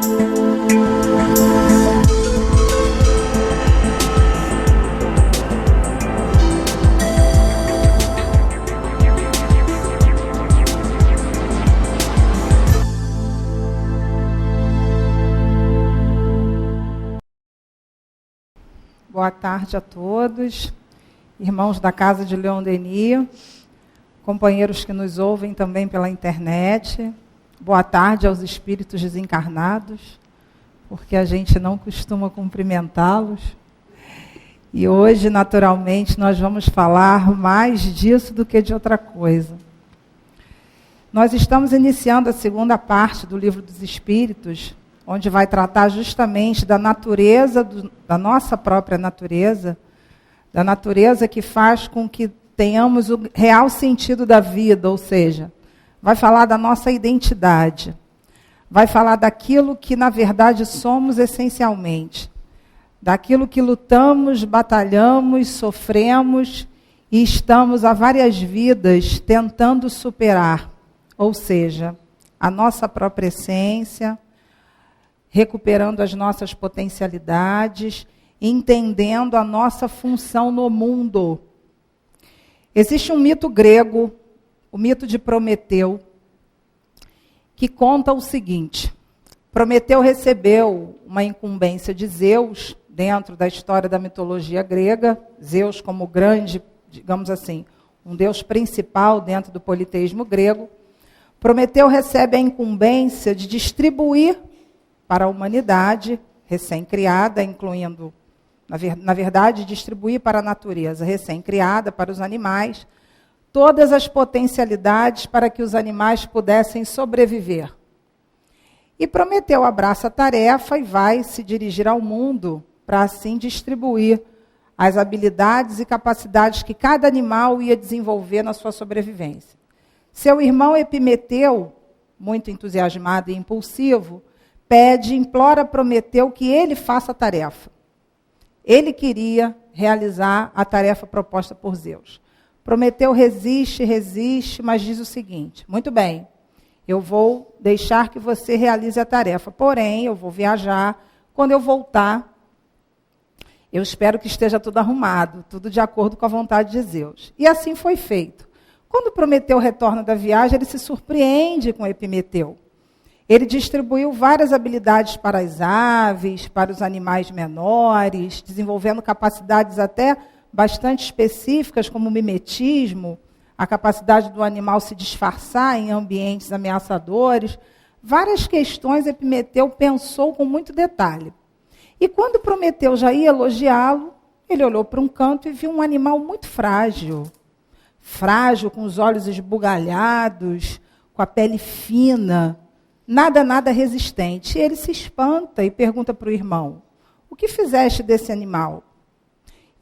Boa tarde a todos, irmãos da Casa de Leon Denis, companheiros que nos ouvem também pela internet. Boa tarde aos espíritos desencarnados, porque a gente não costuma cumprimentá-los. E hoje, naturalmente, nós vamos falar mais disso do que de outra coisa. Nós estamos iniciando a segunda parte do Livro dos Espíritos, onde vai tratar justamente da natureza, da nossa própria natureza, da natureza que faz com que tenhamos o real sentido da vida, ou seja, vai falar da nossa identidade, vai falar daquilo que, na verdade, somos essencialmente, daquilo que lutamos, batalhamos, sofremos e estamos há várias vidas tentando superar, ou seja, a nossa própria essência, recuperando as nossas potencialidades, entendendo a nossa função no mundo. Existe um mito grego, o mito de Prometeu, que conta o seguinte: Prometeu recebeu uma incumbência de Zeus, dentro da história da mitologia grega, Zeus como grande, digamos assim, um deus principal dentro do politeísmo grego. Prometeu recebe a incumbência de distribuir para a humanidade recém-criada, incluindo, na verdade, distribuir para a natureza recém-criada, para os animais, todas as potencialidades para que os animais pudessem sobreviver. E Prometeu abraça a tarefa e vai se dirigir ao mundo para assim distribuir as habilidades e capacidades que cada animal ia desenvolver na sua sobrevivência. Seu irmão Epimeteu, muito entusiasmado e impulsivo, implora a Prometeu que ele faça a tarefa. Ele queria realizar a tarefa proposta por Zeus. Prometeu resiste, mas diz o seguinte: muito bem, eu vou deixar que você realize a tarefa, porém, eu vou viajar. Quando eu voltar, eu espero que esteja tudo arrumado, tudo de acordo com a vontade de Zeus. E assim foi feito. Quando Prometeu retorna da viagem, ele se surpreende com Epimeteu. Ele distribuiu várias habilidades para as aves, para os animais menores, desenvolvendo capacidades até bastante específicas, como o mimetismo, a capacidade do animal se disfarçar em ambientes ameaçadores. Várias questões Epimeteu pensou com muito detalhe. E quando Prometeu já ia elogiá-lo, ele olhou para um canto e viu um animal muito frágil, com os olhos esbugalhados, com a pele fina, nada resistente. E ele se espanta e pergunta para o irmão: o que fizeste desse animal?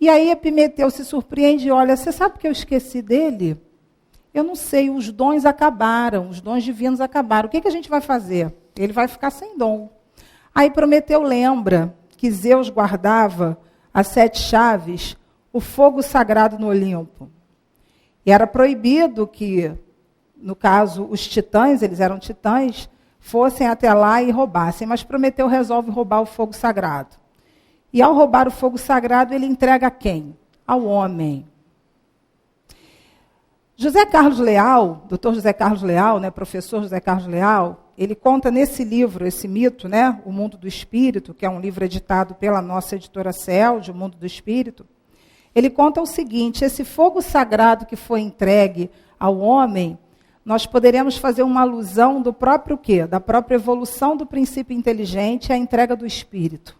E aí Epimeteu se surpreende e olha: você sabe que eu esqueci dele? Eu não sei, os dons acabaram, os dons divinos acabaram. O que a gente vai fazer? Ele vai ficar sem dom. Aí Prometeu lembra que Zeus guardava as 7 chaves, o fogo sagrado no Olimpo. E era proibido que, no caso, os titãs, eles eram titãs, fossem até lá e roubassem. Mas Prometeu resolve roubar o fogo sagrado. E ao roubar o fogo sagrado, ele entrega a quem? Ao homem. José Carlos Leal, doutor José Carlos Leal, professor José Carlos Leal, ele conta nesse livro, esse mito, O Mundo do Espírito, que é um livro editado pela nossa editora CELD, O Mundo do Espírito. Ele conta o seguinte: esse fogo sagrado que foi entregue ao homem, nós poderemos fazer uma alusão do próprio quê? Da própria evolução do princípio inteligente e a entrega do Espírito.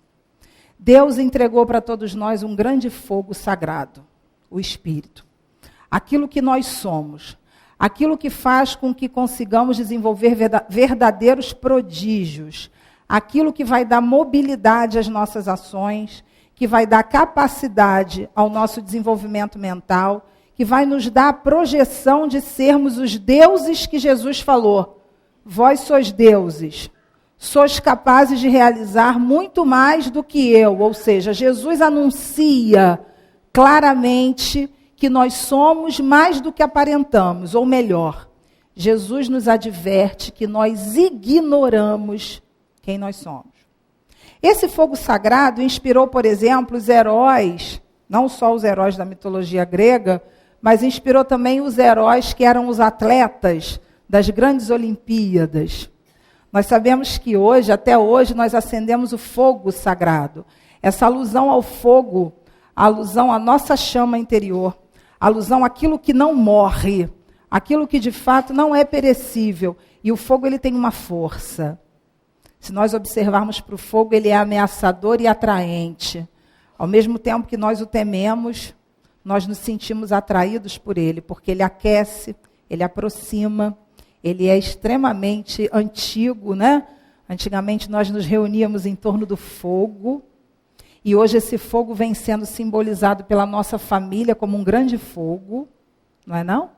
Deus entregou para todos nós um grande fogo sagrado, o Espírito. Aquilo que nós somos, aquilo que faz com que consigamos desenvolver verdadeiros prodígios, aquilo que vai dar mobilidade às nossas ações, que vai dar capacidade ao nosso desenvolvimento mental, que vai nos dar a projeção de sermos os deuses que Jesus falou. Vós sois deuses, sois capazes de realizar muito mais do que eu. Ou seja, Jesus anuncia claramente que nós somos mais do que aparentamos, ou melhor, Jesus nos adverte que nós ignoramos quem nós somos. Esse fogo sagrado inspirou, por exemplo, os heróis, não só os heróis da mitologia grega, mas inspirou também os heróis que eram os atletas das grandes Olimpíadas. Nós sabemos que hoje, até hoje, nós acendemos o fogo sagrado. Essa alusão ao fogo, a alusão à nossa chama interior, a alusão àquilo que não morre, aquilo que de fato não é perecível. E o fogo ele tem uma força. Se nós observarmos para o fogo, ele é ameaçador e atraente. Ao mesmo tempo que nós o tememos, nós nos sentimos atraídos por ele, porque ele aquece, ele aproxima, ele é extremamente antigo, né? Antigamente nós nos reuníamos em torno do fogo, e hoje esse fogo vem sendo simbolizado pela nossa família como um grande fogo, não é não?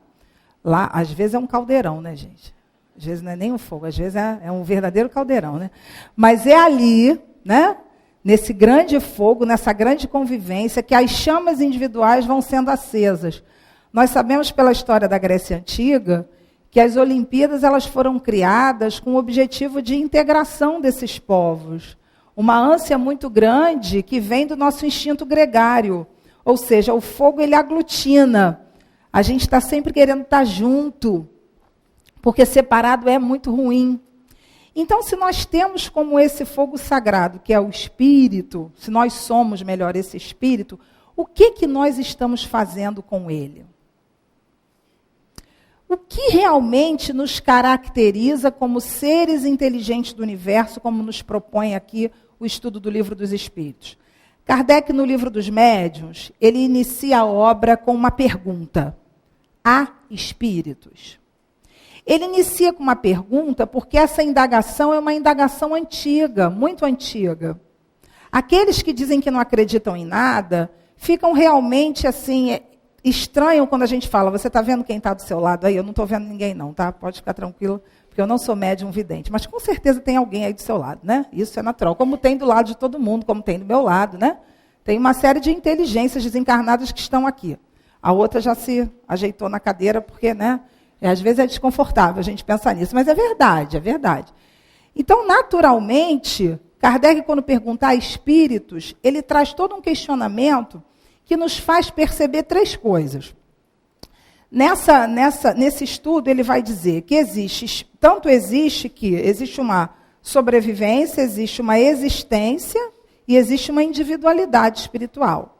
Lá, às vezes é um caldeirão, né, gente? Às vezes não é nem um fogo, às vezes é um verdadeiro caldeirão, né? Mas é ali, né? Nesse grande fogo, nessa grande convivência, que as chamas individuais vão sendo acesas. Nós sabemos pela história da Grécia Antiga que as Olimpíadas elas foram criadas com o objetivo de integração desses povos. Uma ânsia muito grande que vem do nosso instinto gregário. Ou seja, o fogo ele aglutina. A gente está sempre querendo estar junto, porque separado é muito ruim. Então, se nós temos como esse fogo sagrado, que é o Espírito, se nós somos, melhor, esse Espírito, o que nós estamos fazendo com ele? O que realmente nos caracteriza como seres inteligentes do universo, como nos propõe aqui o estudo do Livro dos Espíritos? Kardec, no Livro dos Médiuns, ele inicia a obra com uma pergunta. Há espíritos? Ele inicia com uma pergunta porque essa indagação é uma indagação antiga, muito antiga. Aqueles que dizem que não acreditam em nada, ficam realmente assim, estranham quando a gente fala, você está vendo quem está do seu lado aí? Eu não estou vendo ninguém não, tá? Pode ficar tranquilo, porque eu não sou médium vidente. Mas com certeza tem alguém aí do seu lado, né? Isso é natural, como tem do lado de todo mundo, como tem do meu lado, né? Tem uma série de inteligências desencarnadas que estão aqui. A outra já se ajeitou na cadeira, porque, né? Às vezes é desconfortável a gente pensar nisso, mas é verdade, é verdade. Então, naturalmente, Kardec, quando pergunta a espíritos, ele traz todo um questionamento que nos faz perceber três coisas. Nesse estudo, ele vai dizer que existe uma sobrevivência, existe uma existência e existe uma individualidade espiritual.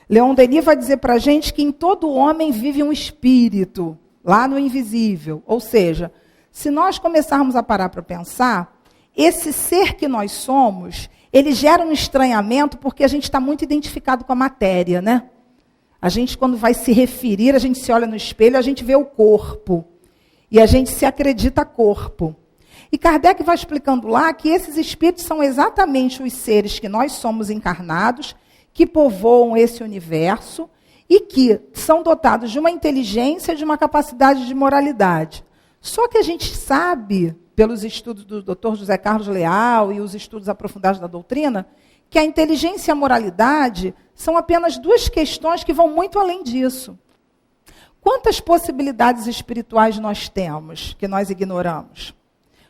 Leon Denis vai dizer para a gente que em todo homem vive um espírito, lá no invisível. Ou seja, se nós começarmos a parar para pensar, esse ser que nós somos, ele gera um estranhamento porque a gente está muito identificado com a matéria, né? A gente, quando vai se referir, a gente se olha no espelho, a gente vê o corpo. E a gente se acredita corpo. E Kardec vai explicando lá que esses espíritos são exatamente os seres que nós somos encarnados, que povoam esse universo, e que são dotados de uma inteligência e de uma capacidade de moralidade. Só que a gente sabe, pelos estudos do Dr. José Carlos Leal e os estudos aprofundados da doutrina, que a inteligência e a moralidade são apenas duas questões que vão muito além disso. Quantas possibilidades espirituais nós temos que nós ignoramos?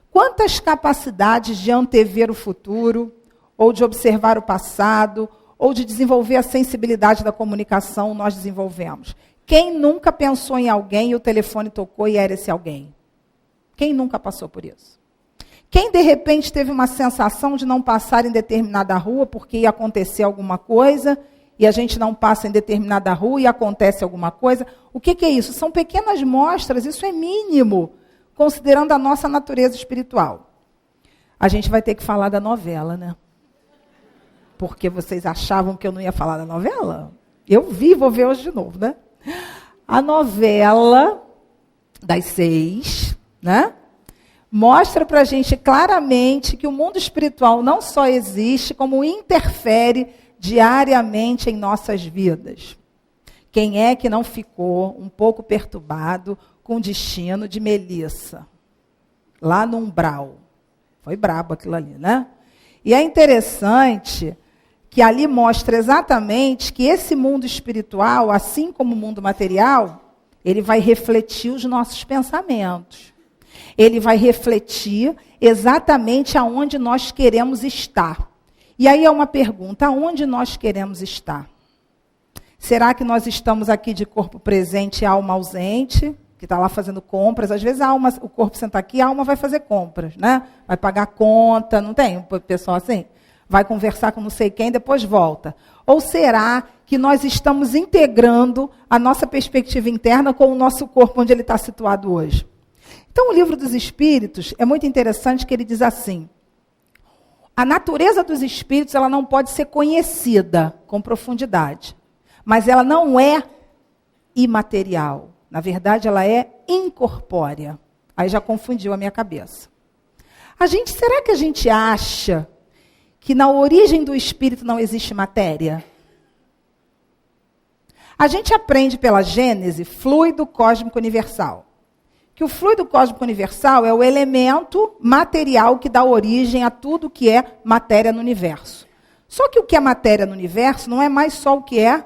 Quantas capacidades de antever o futuro, ou de observar o passado, ou de desenvolver a sensibilidade da comunicação, nós desenvolvemos? Quem nunca pensou em alguém e o telefone tocou e era esse alguém? Quem nunca passou por isso? Quem, de repente, teve uma sensação de não passar em determinada rua porque ia acontecer alguma coisa, e a gente não passa em determinada rua e acontece alguma coisa? O que é isso? São pequenas mostras, isso é mínimo, considerando a nossa natureza espiritual. A gente vai ter que falar da novela, né? Porque vocês achavam que eu não ia falar da novela? Eu vou ver hoje de novo, né? A novela das 6, né? Mostra para a gente claramente que o mundo espiritual não só existe, como interfere diariamente em nossas vidas. Quem é que não ficou um pouco perturbado com o destino de Melissa? Lá no umbral. Foi brabo aquilo ali, né? E é interessante que ali mostra exatamente que esse mundo espiritual, assim como o mundo material, ele vai refletir os nossos pensamentos. Ele vai refletir exatamente aonde nós queremos estar. E aí é uma pergunta, aonde nós queremos estar? Será que nós estamos aqui de corpo presente e alma ausente, que está lá fazendo compras? Às vezes o corpo senta aqui e a alma vai fazer compras, né? Vai pagar conta, não tem o pessoal assim? Vai conversar com não sei quem, depois volta. Ou será que nós estamos integrando a nossa perspectiva interna com o nosso corpo onde ele está situado hoje? Então, o Livro dos Espíritos é muito interessante que ele diz assim: a natureza dos espíritos ela não pode ser conhecida com profundidade, mas ela não é imaterial. Na verdade, ela é incorpórea. Aí já confundiu a minha cabeça. Será que a gente acha que na origem do espírito não existe matéria? A gente aprende pela Gênese fluido cósmico universal. Que o fluido cósmico universal é o elemento material que dá origem a tudo que é matéria no universo. Só que o que é matéria no universo não é mais só o que é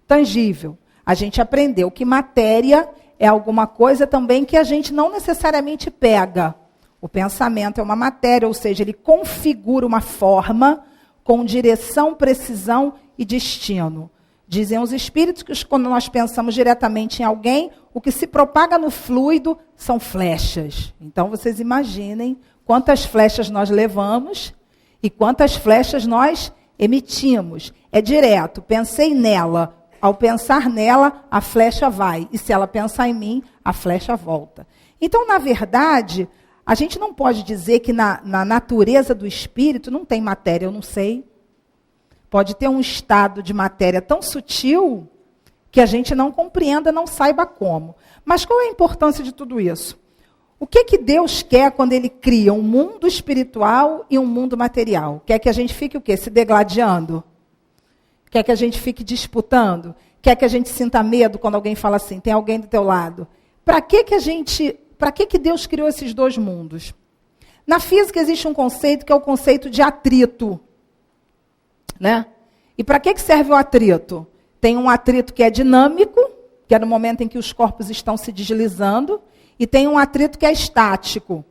tangível. A gente aprendeu que matéria é alguma coisa também que a gente não necessariamente pega. O pensamento é uma matéria, ou seja, ele configura uma forma com direção, precisão e destino. Dizem os espíritos que quando nós pensamos diretamente em alguém, o que se propaga no fluido são flechas. Então, vocês imaginem quantas flechas nós levamos e quantas flechas nós emitimos. É direto, pensei nela. Ao pensar nela, a flecha vai. E se ela pensar em mim, a flecha volta. Então, na verdade, a gente não pode dizer que na natureza do espírito não tem matéria, eu não sei. Pode ter um estado de matéria tão sutil que a gente não compreenda, não saiba como. Mas qual é a importância de tudo isso? O que Deus quer quando Ele cria um mundo espiritual e um mundo material? Quer que a gente fique o quê? Se degladiando? Quer que a gente fique disputando? Quer que a gente sinta medo quando alguém fala assim, tem alguém do teu lado? Para que Deus criou esses dois mundos? Na física existe um conceito que é o conceito de atrito. Né? E para que serve o atrito? Tem um atrito que é dinâmico, que é no momento em que os corpos estão se deslizando, e tem um atrito que é estático.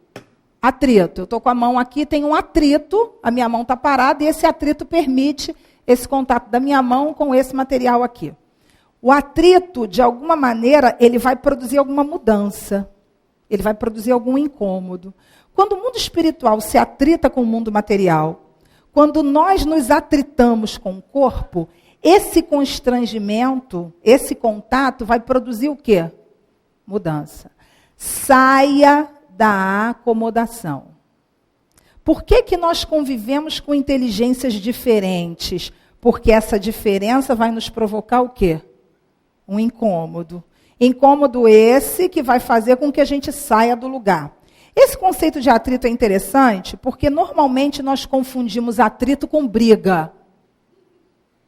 Atrito. Eu estou com a mão aqui, tem um atrito, a minha mão está parada, e esse atrito permite esse contato da minha mão com esse material aqui. O atrito, de alguma maneira, ele vai produzir alguma mudança. Ele vai produzir algum incômodo. Quando o mundo espiritual se atrita com o mundo material, quando nós nos atritamos com o corpo, esse constrangimento, esse contato vai produzir o quê? Mudança. Saia da acomodação. Por que nós convivemos com inteligências diferentes? Porque essa diferença vai nos provocar o quê? Um incômodo. Incômodo esse que vai fazer com que a gente saia do lugar. Esse conceito de atrito é interessante porque normalmente nós confundimos atrito com briga.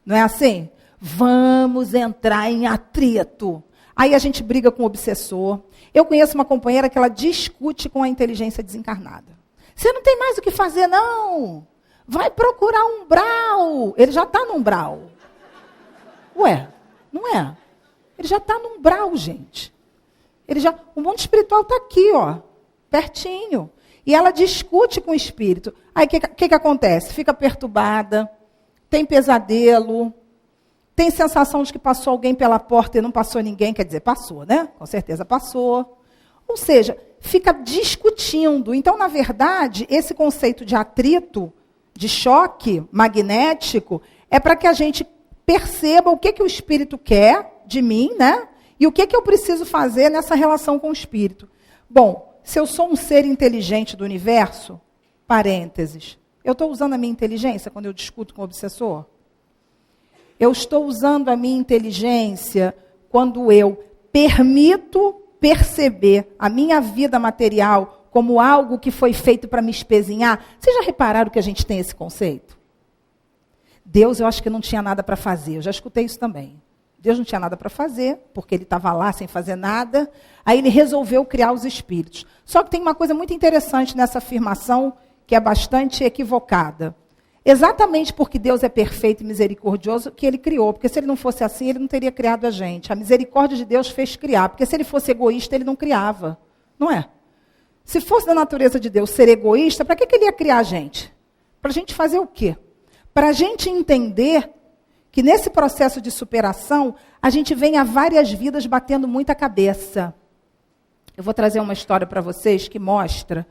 Não é assim? Vamos entrar em atrito. Aí a gente briga com o obsessor. Eu conheço uma companheira que ela discute com a inteligência desencarnada. Você não tem mais o que fazer, não. Vai procurar um umbral. Ele já está no umbral. Ué, não é? Ele já está no umbral, gente. O mundo espiritual está aqui, ó. Pertinho. E ela discute com o espírito. Aí o que acontece? Fica perturbada, tem pesadelo, tem sensação de que passou alguém pela porta e não passou ninguém. Quer dizer, passou, né? Com certeza passou. Ou seja, fica discutindo. Então, na verdade, esse conceito de atrito, de choque magnético, é para que a gente perceba o que o espírito quer de mim, né? E o que eu preciso fazer nessa relação com o espírito. Bom, se eu sou um ser inteligente do universo, parênteses, eu estou usando a minha inteligência quando eu discuto com o obsessor? Eu estou usando a minha inteligência quando eu permito perceber a minha vida material como algo que foi feito para me espezinhar? Vocês já repararam que a gente tem esse conceito? Deus, eu acho que não tinha nada para fazer. Eu já escutei isso também. Deus não tinha nada para fazer, porque ele estava lá sem fazer nada. Aí ele resolveu criar os espíritos. Só que tem uma coisa muito interessante nessa afirmação, que é bastante equivocada. Exatamente porque Deus é perfeito e misericordioso que ele criou. Porque se ele não fosse assim, ele não teria criado a gente. A misericórdia de Deus fez criar. Porque se ele fosse egoísta, ele não criava. Não é? Se fosse da natureza de Deus ser egoísta, para que ele ia criar a gente? Para a gente fazer o quê? Para a gente entender que nesse processo de superação, a gente vem a várias vidas batendo muita cabeça. Eu vou trazer uma história para vocês que mostra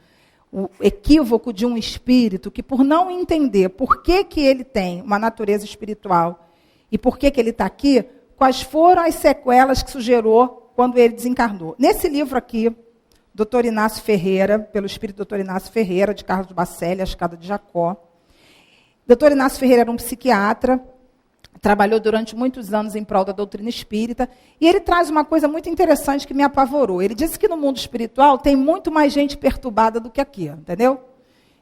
o equívoco de um espírito que, por não entender por que ele tem uma natureza espiritual e por que ele está aqui, quais foram as sequelas que isso gerou quando ele desencarnou. Nesse livro aqui, Dr. Inácio Ferreira, pelo espírito Dr. Inácio Ferreira, de Carlos Bacelli, A Escada de Jacó. Dr. Inácio Ferreira era um psiquiatra, trabalhou durante muitos anos em prol da doutrina espírita, e ele traz uma coisa muito interessante que me apavorou. Ele disse que no mundo espiritual tem muito mais gente perturbada do que aqui, entendeu?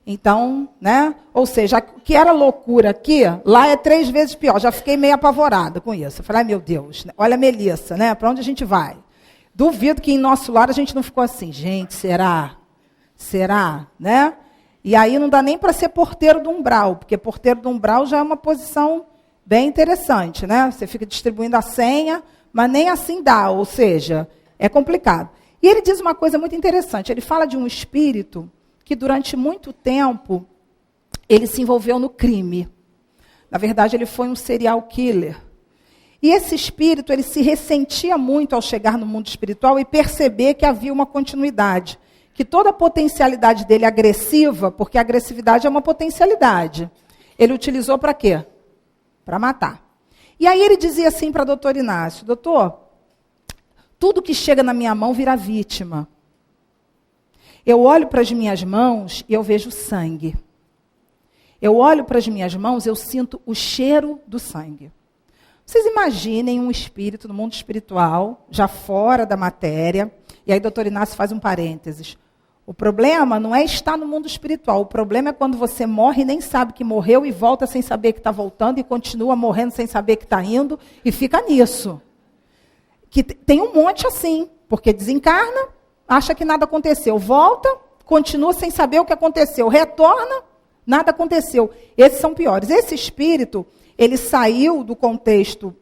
Então, né? Ou seja, o que era loucura aqui, lá é 3 vezes pior. Já fiquei meio apavorada com isso. Eu falei, ai meu Deus, olha a Melissa, né? Para onde a gente vai? Duvido que em nosso lar a gente não ficou assim, gente, será? Será? Né? E aí não dá nem para ser porteiro do umbral, porque porteiro do umbral já é uma posição bem interessante, né? Você fica distribuindo a senha, mas nem assim dá, ou seja, é complicado. E ele diz uma coisa muito interessante, ele fala de um espírito que durante muito tempo ele se envolveu no crime. Na verdade, ele foi um serial killer. E esse espírito, ele se ressentia muito ao chegar no mundo espiritual e perceber que havia uma continuidade. Que toda a potencialidade dele agressiva, porque a agressividade é uma potencialidade, ele utilizou para quê? Para matar. E aí ele dizia assim para o doutor Inácio, doutor, tudo que chega na minha mão vira vítima. Eu olho para as minhas mãos e eu vejo sangue. Eu olho para as minhas mãos, eu sinto o cheiro do sangue. Vocês imaginem um espírito no mundo espiritual, já fora da matéria, e aí o doutor Inácio faz um parênteses. O problema não é estar no mundo espiritual, o problema é quando você morre e nem sabe que morreu e volta sem saber que está voltando e continua morrendo sem saber que está indo e fica nisso. Que tem um monte assim, porque desencarna, acha que nada aconteceu, volta, continua sem saber o que aconteceu, retorna, nada aconteceu. Esses são piores. Esse espírito, ele saiu do contexto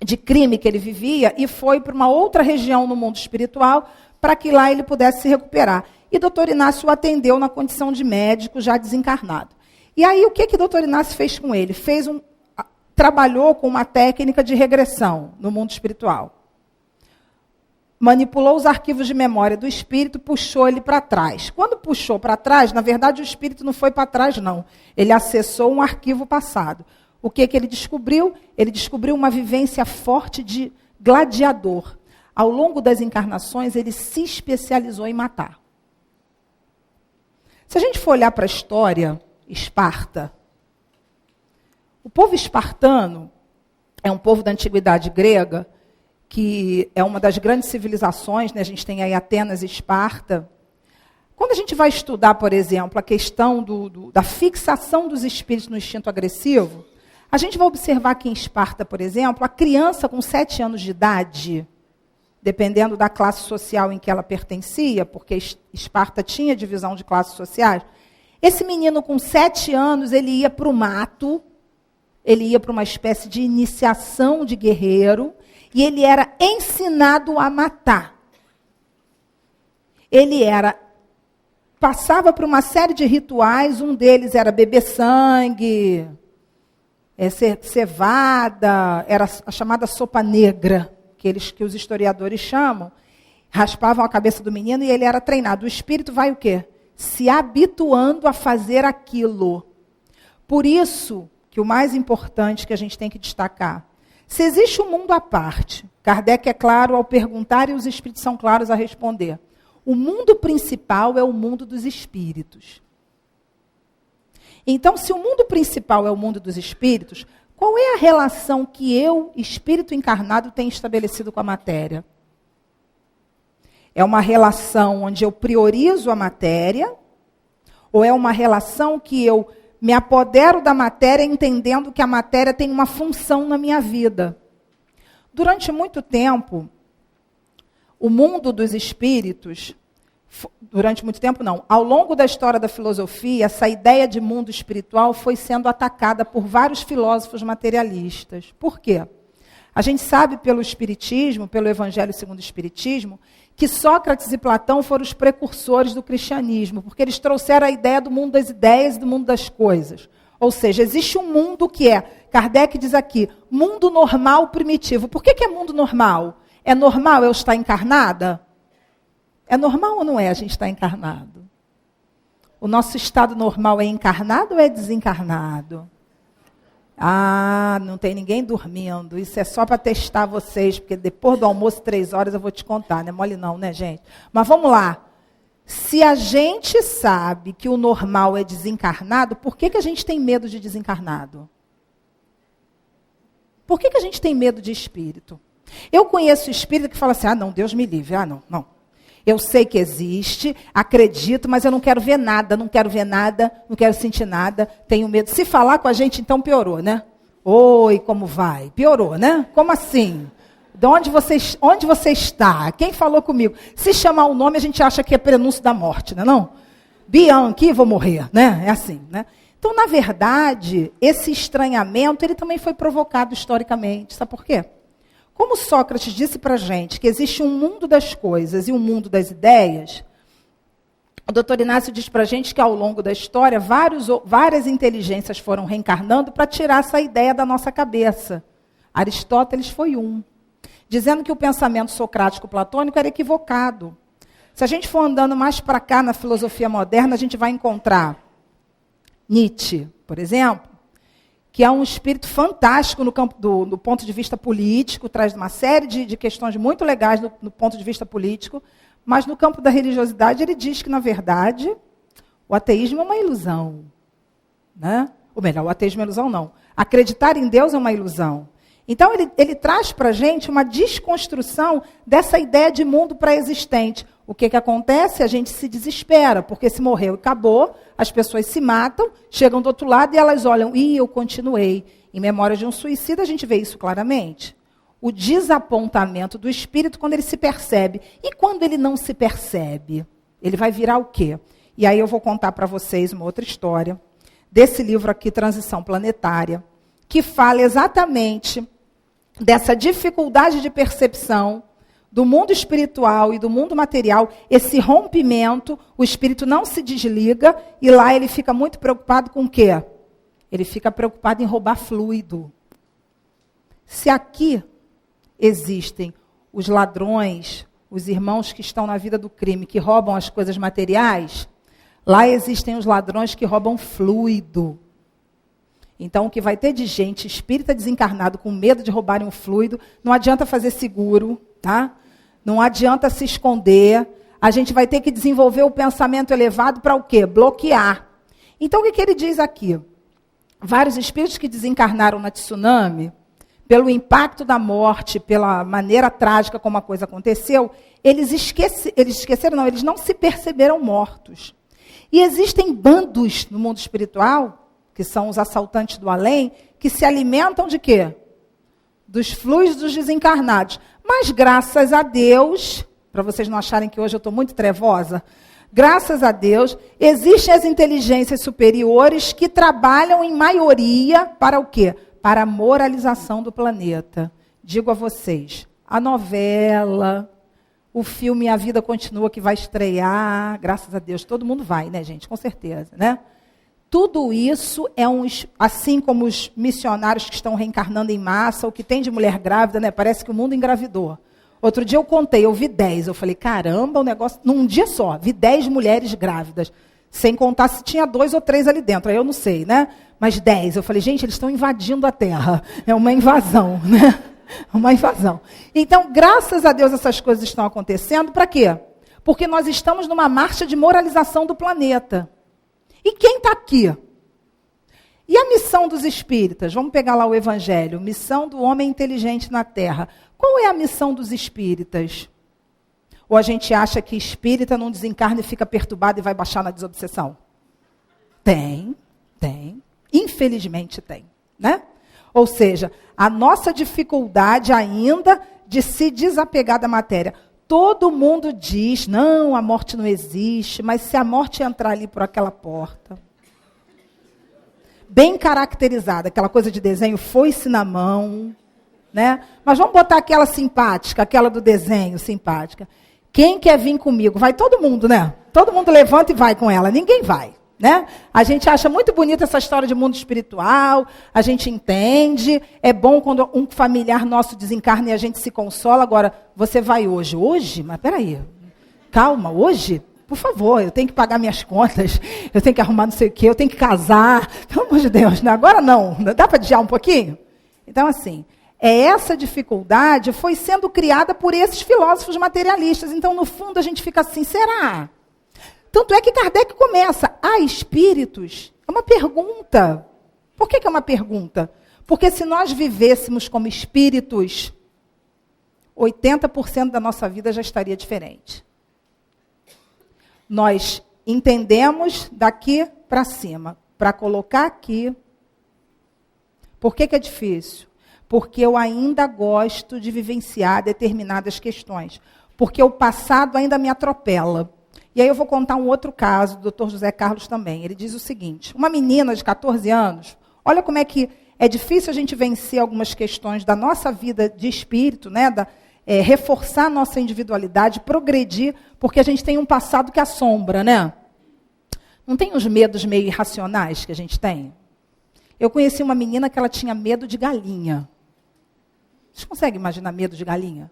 de crime que ele vivia e foi para uma outra região no mundo espiritual para que lá ele pudesse se recuperar. E doutor Inácio o atendeu na condição de médico, já desencarnado. E aí, o que doutor Inácio fez com ele? Trabalhou com uma técnica de regressão no mundo espiritual. Manipulou os arquivos de memória do espírito, puxou ele para trás. Quando puxou para trás, na verdade, o espírito não foi para trás, não. Ele acessou um arquivo passado. O que ele descobriu? Ele descobriu uma vivência forte de gladiador. Ao longo das encarnações, ele se especializou em matar. Se a gente for olhar para a história, Esparta, o povo espartano é um povo da antiguidade grega, que é uma das grandes civilizações, né? A gente tem aí Atenas e Esparta. Quando a gente vai estudar, por exemplo, a questão da fixação dos espíritos no instinto agressivo, a gente vai observar que em Esparta, por exemplo, a criança com 7 anos de idade, dependendo da classe social em que ela pertencia, porque Esparta tinha divisão de classes sociais, esse menino com 7 anos, ele ia para o mato, ele ia para uma espécie de iniciação de guerreiro, e ele era ensinado a matar. Ele passava por uma série de rituais, um deles era beber sangue, cevada, era a chamada sopa negra, que os historiadores chamam, raspavam a cabeça do menino e ele era treinado. O espírito vai o quê? Se habituando a fazer aquilo. Por isso que o mais importante que a gente tem que destacar, se existe um mundo à parte, Kardec é claro ao perguntar e os espíritos são claros a responder. O mundo principal é o mundo dos espíritos. Então, se o mundo principal é o mundo dos espíritos, qual é a relação que eu, espírito encarnado, tenho estabelecido com a matéria? É uma relação onde eu priorizo a matéria? Ou é uma relação que eu me apodero da matéria entendendo que a matéria tem uma função na minha vida? Durante muito tempo, o mundo dos espíritos, ao longo da história da filosofia, essa ideia de mundo espiritual foi sendo atacada por vários filósofos materialistas. Por quê? A gente sabe pelo Espiritismo, pelo Evangelho segundo o Espiritismo, que Sócrates e Platão foram os precursores do cristianismo, porque eles trouxeram a ideia do mundo das ideias e do mundo das coisas. Ou seja, existe um mundo que é, Kardec diz aqui, mundo normal primitivo. Por que é mundo normal? É normal eu estar encarnada? É normal ou não é a gente estar encarnado? O nosso estado normal é encarnado ou é desencarnado? Ah, não tem ninguém dormindo. Isso é só para testar vocês, porque depois do almoço, 3 horas, eu vou te contar. Não é mole não, né, gente? Mas vamos lá. Se a gente sabe que o normal é desencarnado, por que a gente tem medo de desencarnado? Por que a gente tem medo de espírito? Eu conheço espírito que fala assim, ah, não, Deus me livre. Ah, não. Eu sei que existe, acredito, mas eu não quero ver nada, não quero sentir nada, tenho medo. Se falar com a gente, então piorou, né? Oi, como vai? Piorou, né? Como assim? De onde você está? Quem falou comigo? Se chamar o nome, a gente acha que é prenúncio da morte, não é não? Bianchi, vou morrer, né? É assim, né? Então, na verdade, esse estranhamento, ele também foi provocado historicamente. Sabe por quê? Como Sócrates disse para a gente que existe um mundo das coisas e um mundo das ideias, o doutor Inácio diz para a gente que ao longo da história, várias inteligências foram reencarnando para tirar essa ideia da nossa cabeça. Aristóteles foi um, dizendo que o pensamento socrático-platônico era equivocado. Se a gente for andando mais para cá na filosofia moderna, a gente vai encontrar Nietzsche, por exemplo, que é um espírito fantástico no campo do ponto de vista político, traz uma série de questões muito legais no ponto de vista político, mas no campo da religiosidade ele diz que, na verdade, o ateísmo é uma ilusão. Né? Ou melhor, o ateísmo é uma ilusão, não. Acreditar em Deus é uma ilusão. Então, ele traz para a gente uma desconstrução dessa ideia de mundo pré-existente. O que acontece? A gente se desespera, porque se morreu e acabou, as pessoas se matam, chegam do outro lado e elas olham, eu continuei. Em Memória de um Suicida, a gente vê isso claramente. O desapontamento do espírito quando ele se percebe. E quando ele não se percebe? Ele vai virar o quê? E aí eu vou contar para vocês uma outra história, desse livro aqui, Transição Planetária, que fala exatamente dessa dificuldade de percepção do mundo espiritual e do mundo material, esse rompimento, o espírito não se desliga, e lá ele fica muito preocupado com o quê? Ele fica preocupado em roubar fluido. Se aqui existem os ladrões, os irmãos que estão na vida do crime, que roubam as coisas materiais, lá existem os ladrões que roubam fluido. Então, o que vai ter de gente espírita desencarnado com medo de roubarem um fluido, não adianta fazer seguro, tá? Não adianta se esconder. A gente vai ter que desenvolver o pensamento elevado para o quê? Bloquear. Então, o que ele diz aqui? Vários espíritos que desencarnaram na tsunami, pelo impacto da morte, pela maneira trágica como a coisa aconteceu, eles não se perceberam mortos. E existem bandos no mundo espiritual, que são os assaltantes do além, que se alimentam de quê? Dos fluidos dos desencarnados. Mas, graças a Deus, para vocês não acharem que hoje eu estou muito trevosa, graças a Deus, existem as inteligências superiores que trabalham em maioria para o quê? Para a moralização do planeta. Digo a vocês, a novela, o filme A Vida Continua, que vai estrear, graças a Deus, todo mundo vai, né, gente? Com certeza, né? Tudo isso é assim como os missionários que estão reencarnando em massa, o que tem de mulher grávida, né? Parece que o mundo engravidou. Outro dia eu contei, eu vi 10. Eu falei, caramba, o negócio... Num dia só, vi 10 mulheres grávidas. Sem contar se tinha 2 ou 3 ali dentro. Aí eu não sei, né? Mas 10. Eu falei, gente, eles estão invadindo a Terra. É uma invasão, né? Uma invasão. Então, graças a Deus, essas coisas estão acontecendo. Para quê? Porque nós estamos numa marcha de moralização do planeta. E quem está aqui? E a missão dos espíritas? Vamos pegar lá o Evangelho. Missão do homem inteligente na Terra. Qual é a missão dos espíritas? Ou a gente acha que espírita não desencarna e fica perturbado e vai baixar na desobsessão? Tem. Infelizmente tem. Né? Ou seja, a nossa dificuldade ainda de se desapegar da matéria. Todo mundo diz, não, a morte não existe, mas se a morte entrar ali por aquela porta, bem caracterizada, aquela coisa de desenho, foice na mão, né? Mas vamos botar aquela simpática, aquela do desenho simpática. Quem quer vir comigo? Vai todo mundo, né? Todo mundo levanta e vai com ela. Ninguém vai, né? A gente acha muito bonita essa história de mundo espiritual, a gente entende, é bom quando um familiar nosso desencarna e a gente se consola. Agora, você vai hoje? Hoje? Mas peraí, calma, hoje? Por favor, eu tenho que pagar minhas contas, eu tenho que arrumar não sei o quê, eu tenho que casar. Pelo amor de Deus, né? Agora não. Dá para adiar um pouquinho? Então, assim, essa dificuldade foi sendo criada por esses filósofos materialistas. Então, no fundo, a gente fica assim, será? Tanto é que Kardec começa, há espíritos? É uma pergunta. Por que é uma pergunta? Porque se nós vivêssemos como espíritos, 80% da nossa vida já estaria diferente. Nós entendemos daqui para cima, para colocar aqui. Por que é difícil? Porque eu ainda gosto de vivenciar determinadas questões. Porque o passado ainda me atropela. E aí eu vou contar um outro caso do Dr. José Carlos também. Ele diz o seguinte, uma menina de 14 anos, olha como é que é difícil a gente vencer algumas questões da nossa vida de espírito, né? Reforçar a nossa individualidade, progredir, porque a gente tem um passado que assombra, né? Não tem uns medos meio irracionais que a gente tem? Eu conheci uma menina que ela tinha medo de galinha. Vocês conseguem imaginar medo de galinha?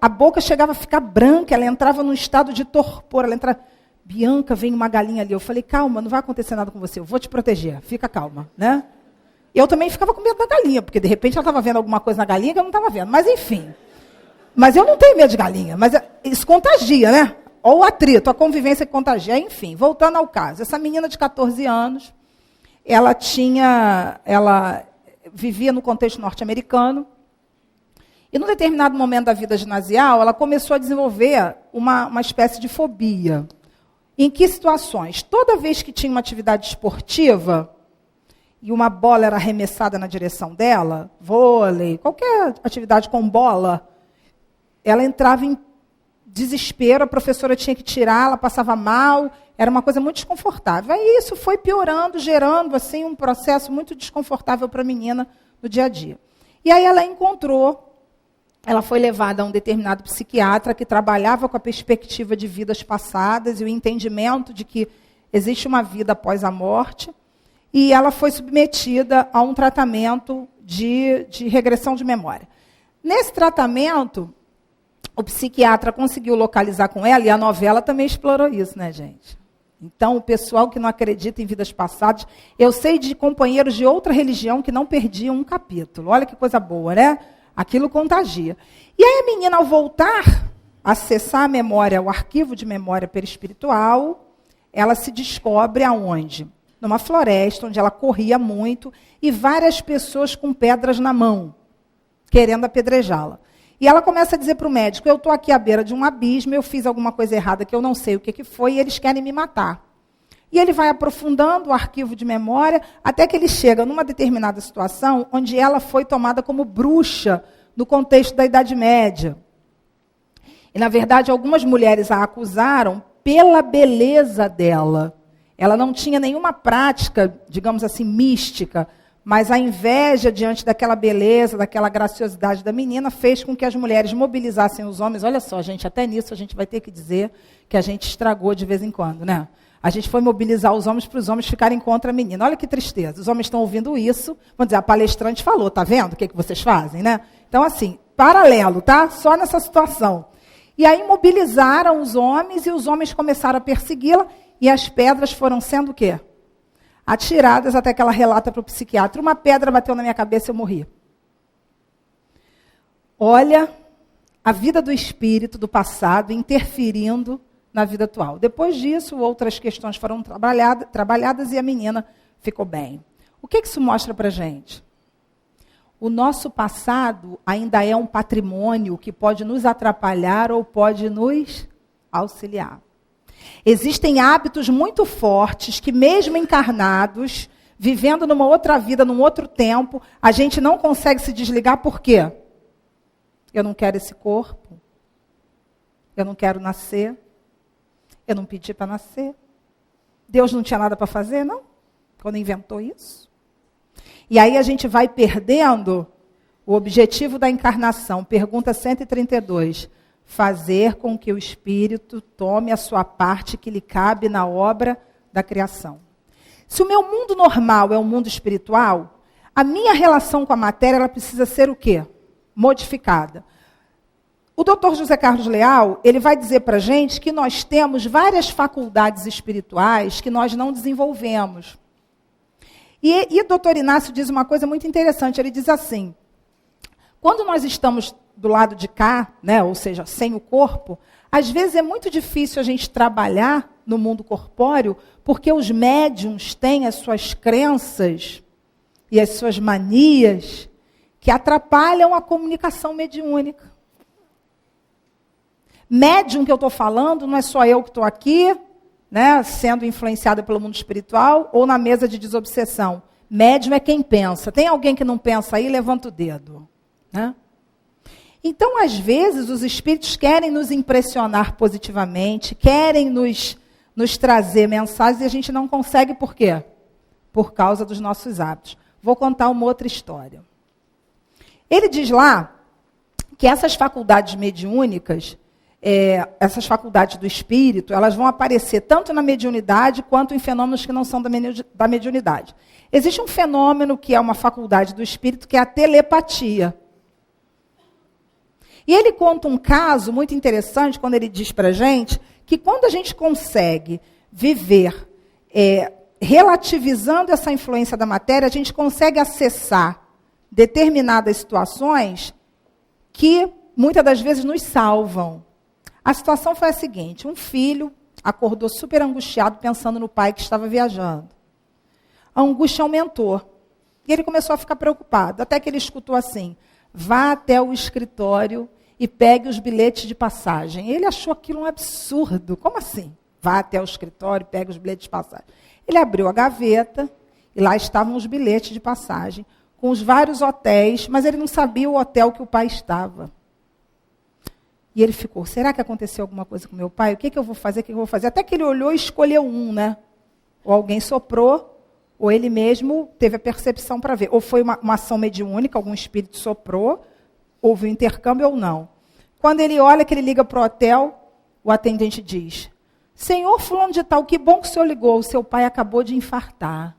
A boca chegava a ficar branca, ela entrava num estado de torpor. Ela entrava, Bianca, vem uma galinha ali. Eu falei, calma, não vai acontecer nada com você, eu vou te proteger, fica calma, né? Eu também ficava com medo da galinha, porque de repente ela estava vendo alguma coisa na galinha que eu não estava vendo. Mas enfim. Mas eu não tenho medo de galinha, mas isso contagia, né? Ou o atrito, a convivência que contagia. Enfim, voltando ao caso. Essa menina de 14 anos, ela vivia no contexto norte-americano, e num determinado momento da vida ginasial, ela começou a desenvolver uma espécie de fobia. Em que situações? Toda vez que tinha uma atividade esportiva, e uma bola era arremessada na direção dela, vôlei, qualquer atividade com bola, ela entrava em desespero, a professora tinha que tirar, ela passava mal, era uma coisa muito desconfortável. Aí isso foi piorando, gerando assim, um processo muito desconfortável para a menina no dia a dia. E aí ela foi levada a um determinado psiquiatra que trabalhava com a perspectiva de vidas passadas e o entendimento de que existe uma vida após a morte, e ela foi submetida a um tratamento de regressão de memória. Nesse tratamento, o psiquiatra conseguiu localizar com ela, e a novela também explorou isso, né, gente? Então, o pessoal que não acredita em vidas passadas, eu sei de companheiros de outra religião que não perdiam um capítulo. Olha que coisa boa, né? Aquilo contagia. E aí a menina, ao voltar a acessar a memória, o arquivo de memória perispiritual, ela se descobre aonde? Numa floresta, onde ela corria muito, e várias pessoas com pedras na mão, querendo apedrejá-la. E ela começa a dizer para o médico, eu estou aqui à beira de um abismo, eu fiz alguma coisa errada que eu não sei o que foi, e eles querem me matar. E ele vai aprofundando o arquivo de memória, até que ele chega numa determinada situação, onde ela foi tomada como bruxa, no contexto da Idade Média. E, na verdade, algumas mulheres a acusaram pela beleza dela. Ela não tinha nenhuma prática, digamos assim, mística, mas a inveja diante daquela beleza, daquela graciosidade da menina, fez com que as mulheres mobilizassem os homens. Olha só, gente, até nisso a gente vai ter que dizer que a gente estragou de vez em quando, né? A gente foi mobilizar os homens para os homens ficarem contra a menina. Olha que tristeza. Os homens estão ouvindo isso, vão dizer, a palestrante falou, tá vendo o que vocês fazem, né? Então, assim, paralelo, tá? Só nessa situação. E aí mobilizaram os homens, e os homens começaram a persegui-la, e as pedras foram sendo o quê? Atiradas, até que ela relata para o psiquiatra, uma pedra bateu na minha cabeça e eu morri. Olha a vida do espírito, do passado, interferindo na vida atual. Depois disso, outras questões foram trabalhadas e a menina ficou bem. O que isso mostra para a gente? O nosso passado ainda é um patrimônio que pode nos atrapalhar ou pode nos auxiliar. Existem hábitos muito fortes que, mesmo encarnados, vivendo numa outra vida, num outro tempo, a gente não consegue se desligar. Por quê? Eu não quero esse corpo. Eu não quero nascer. Eu não pedi para nascer. Deus não tinha nada para fazer, não? Quando inventou isso. E aí a gente vai perdendo o objetivo da encarnação. Pergunta 132. fazer com que o Espírito tome a sua parte que lhe cabe na obra da criação. Se o meu mundo normal é um mundo espiritual, a minha relação com a matéria ela precisa ser o quê? Modificada. O Dr. José Carlos Leal, ele vai dizer para a gente que nós temos várias faculdades espirituais que nós não desenvolvemos. E o Dr. Inácio diz uma coisa muito interessante, ele diz assim, quando nós estamos do lado de cá, né, ou seja, sem o corpo, às vezes é muito difícil a gente trabalhar no mundo corpóreo, porque os médiums têm as suas crenças e as suas manias que atrapalham a comunicação mediúnica. Médium que eu estou falando não é só eu que estou aqui, né, sendo influenciada pelo mundo espiritual, ou na mesa de desobsessão. Médium é quem pensa. Tem alguém que não pensa aí? Levanta o dedo. Né? Então, às vezes, os espíritos querem nos impressionar positivamente, querem nos trazer mensagens e a gente não consegue por quê? Por causa dos nossos hábitos. Vou contar uma outra história. Ele diz lá que essas faculdades mediúnicas, essas faculdades do espírito, elas vão aparecer tanto na mediunidade quanto em fenômenos que não são da mediunidade. Existe um fenômeno que é uma faculdade do espírito, que é a telepatia. E ele conta um caso muito interessante, quando ele diz para a gente, que quando a gente consegue viver relativizando essa influência da matéria, a gente consegue acessar determinadas situações que muitas das vezes nos salvam. A situação foi a seguinte, um filho acordou super angustiado pensando no pai que estava viajando. A angústia aumentou. E ele começou a ficar preocupado, até que ele escutou assim, vá até o escritório e pegue os bilhetes de passagem. Ele achou aquilo um absurdo. Como assim? Vá até o escritório e pegue os bilhetes de passagem. Ele abriu a gaveta e lá estavam os bilhetes de passagem, com os vários hotéis, mas ele não sabia o hotel que o pai estava. E ele ficou, será que aconteceu alguma coisa com meu pai? O que eu vou fazer? O que eu vou fazer? Até que ele olhou e escolheu um, né? Ou alguém soprou, ou ele mesmo teve a percepção para ver. Ou foi uma ação mediúnica, algum espírito soprou, houve um intercâmbio ou não. Quando ele olha, que ele liga para o hotel, o atendente diz, Senhor fulano de tal, que bom que o senhor ligou, o seu pai acabou de infartar.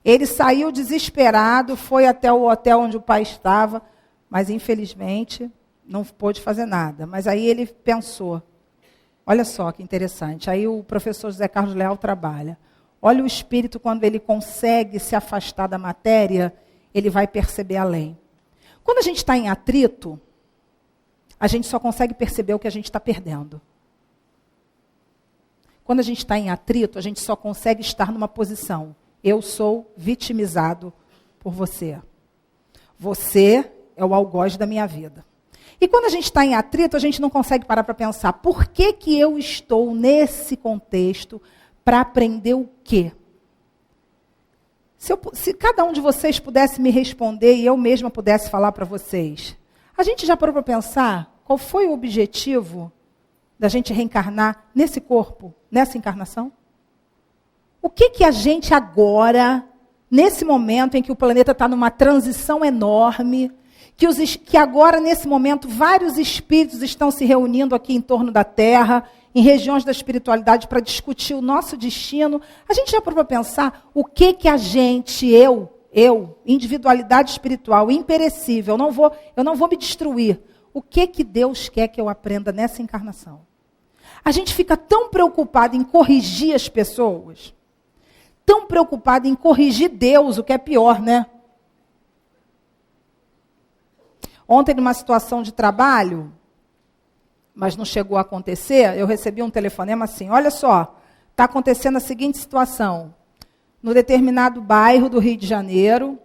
Ele saiu desesperado, foi até o hotel onde o pai estava, mas infelizmente não pôde fazer nada. Mas aí ele pensou, olha só que interessante, aí o professor José Carlos Leal trabalha. Olha o espírito, quando ele consegue se afastar da matéria, ele vai perceber além. Quando a gente está em atrito, a gente só consegue perceber o que a gente está perdendo. Quando a gente está em atrito, a gente só consegue estar numa posição. Eu sou vitimizado por você. Você é o algoz da minha vida. E quando a gente está em atrito, a gente não consegue parar para pensar, por que eu estou nesse contexto para aprender o quê? Se cada um de vocês pudesse me responder e eu mesma pudesse falar para vocês, a gente já parou para pensar qual foi o objetivo da gente reencarnar nesse corpo, nessa encarnação? O que a gente agora, nesse momento em que o planeta está numa transição enorme, que agora, nesse momento, vários espíritos estão se reunindo aqui em torno da Terra, em regiões da espiritualidade, para discutir o nosso destino. A gente já parou para pensar o que a gente, eu, individualidade espiritual, imperecível, eu não vou me destruir. O que Deus quer que eu aprenda nessa encarnação? A gente fica tão preocupado em corrigir as pessoas, tão preocupado em corrigir Deus, o que é pior, né? Ontem, numa situação de trabalho, mas não chegou a acontecer, eu recebi um telefonema assim, olha só, está acontecendo a seguinte situação. No determinado bairro do Rio de Janeiro,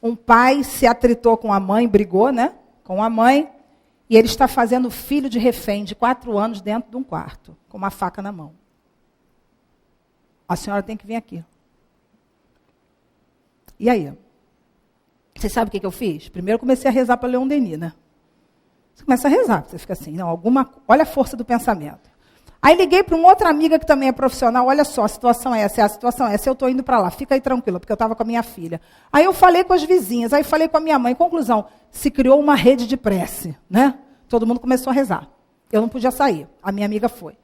um pai se atritou com a mãe, brigou, né, com a mãe, e ele está fazendo filho de refém de 4 anos dentro de um quarto, com uma faca na mão. A senhora tem que vir aqui. E aí? Você sabe o que eu fiz? Primeiro eu comecei a rezar para Leon Denis, né? Você começa a rezar, você fica assim, olha a força do pensamento. Aí liguei para uma outra amiga que também é profissional, olha só, a situação é essa, eu estou indo para lá, fica aí tranquila, porque eu estava com a minha filha. Aí eu falei com as vizinhas, aí falei com a minha mãe, conclusão, se criou uma rede de prece, né? Todo mundo começou a rezar. Eu não podia sair. A minha amiga foi.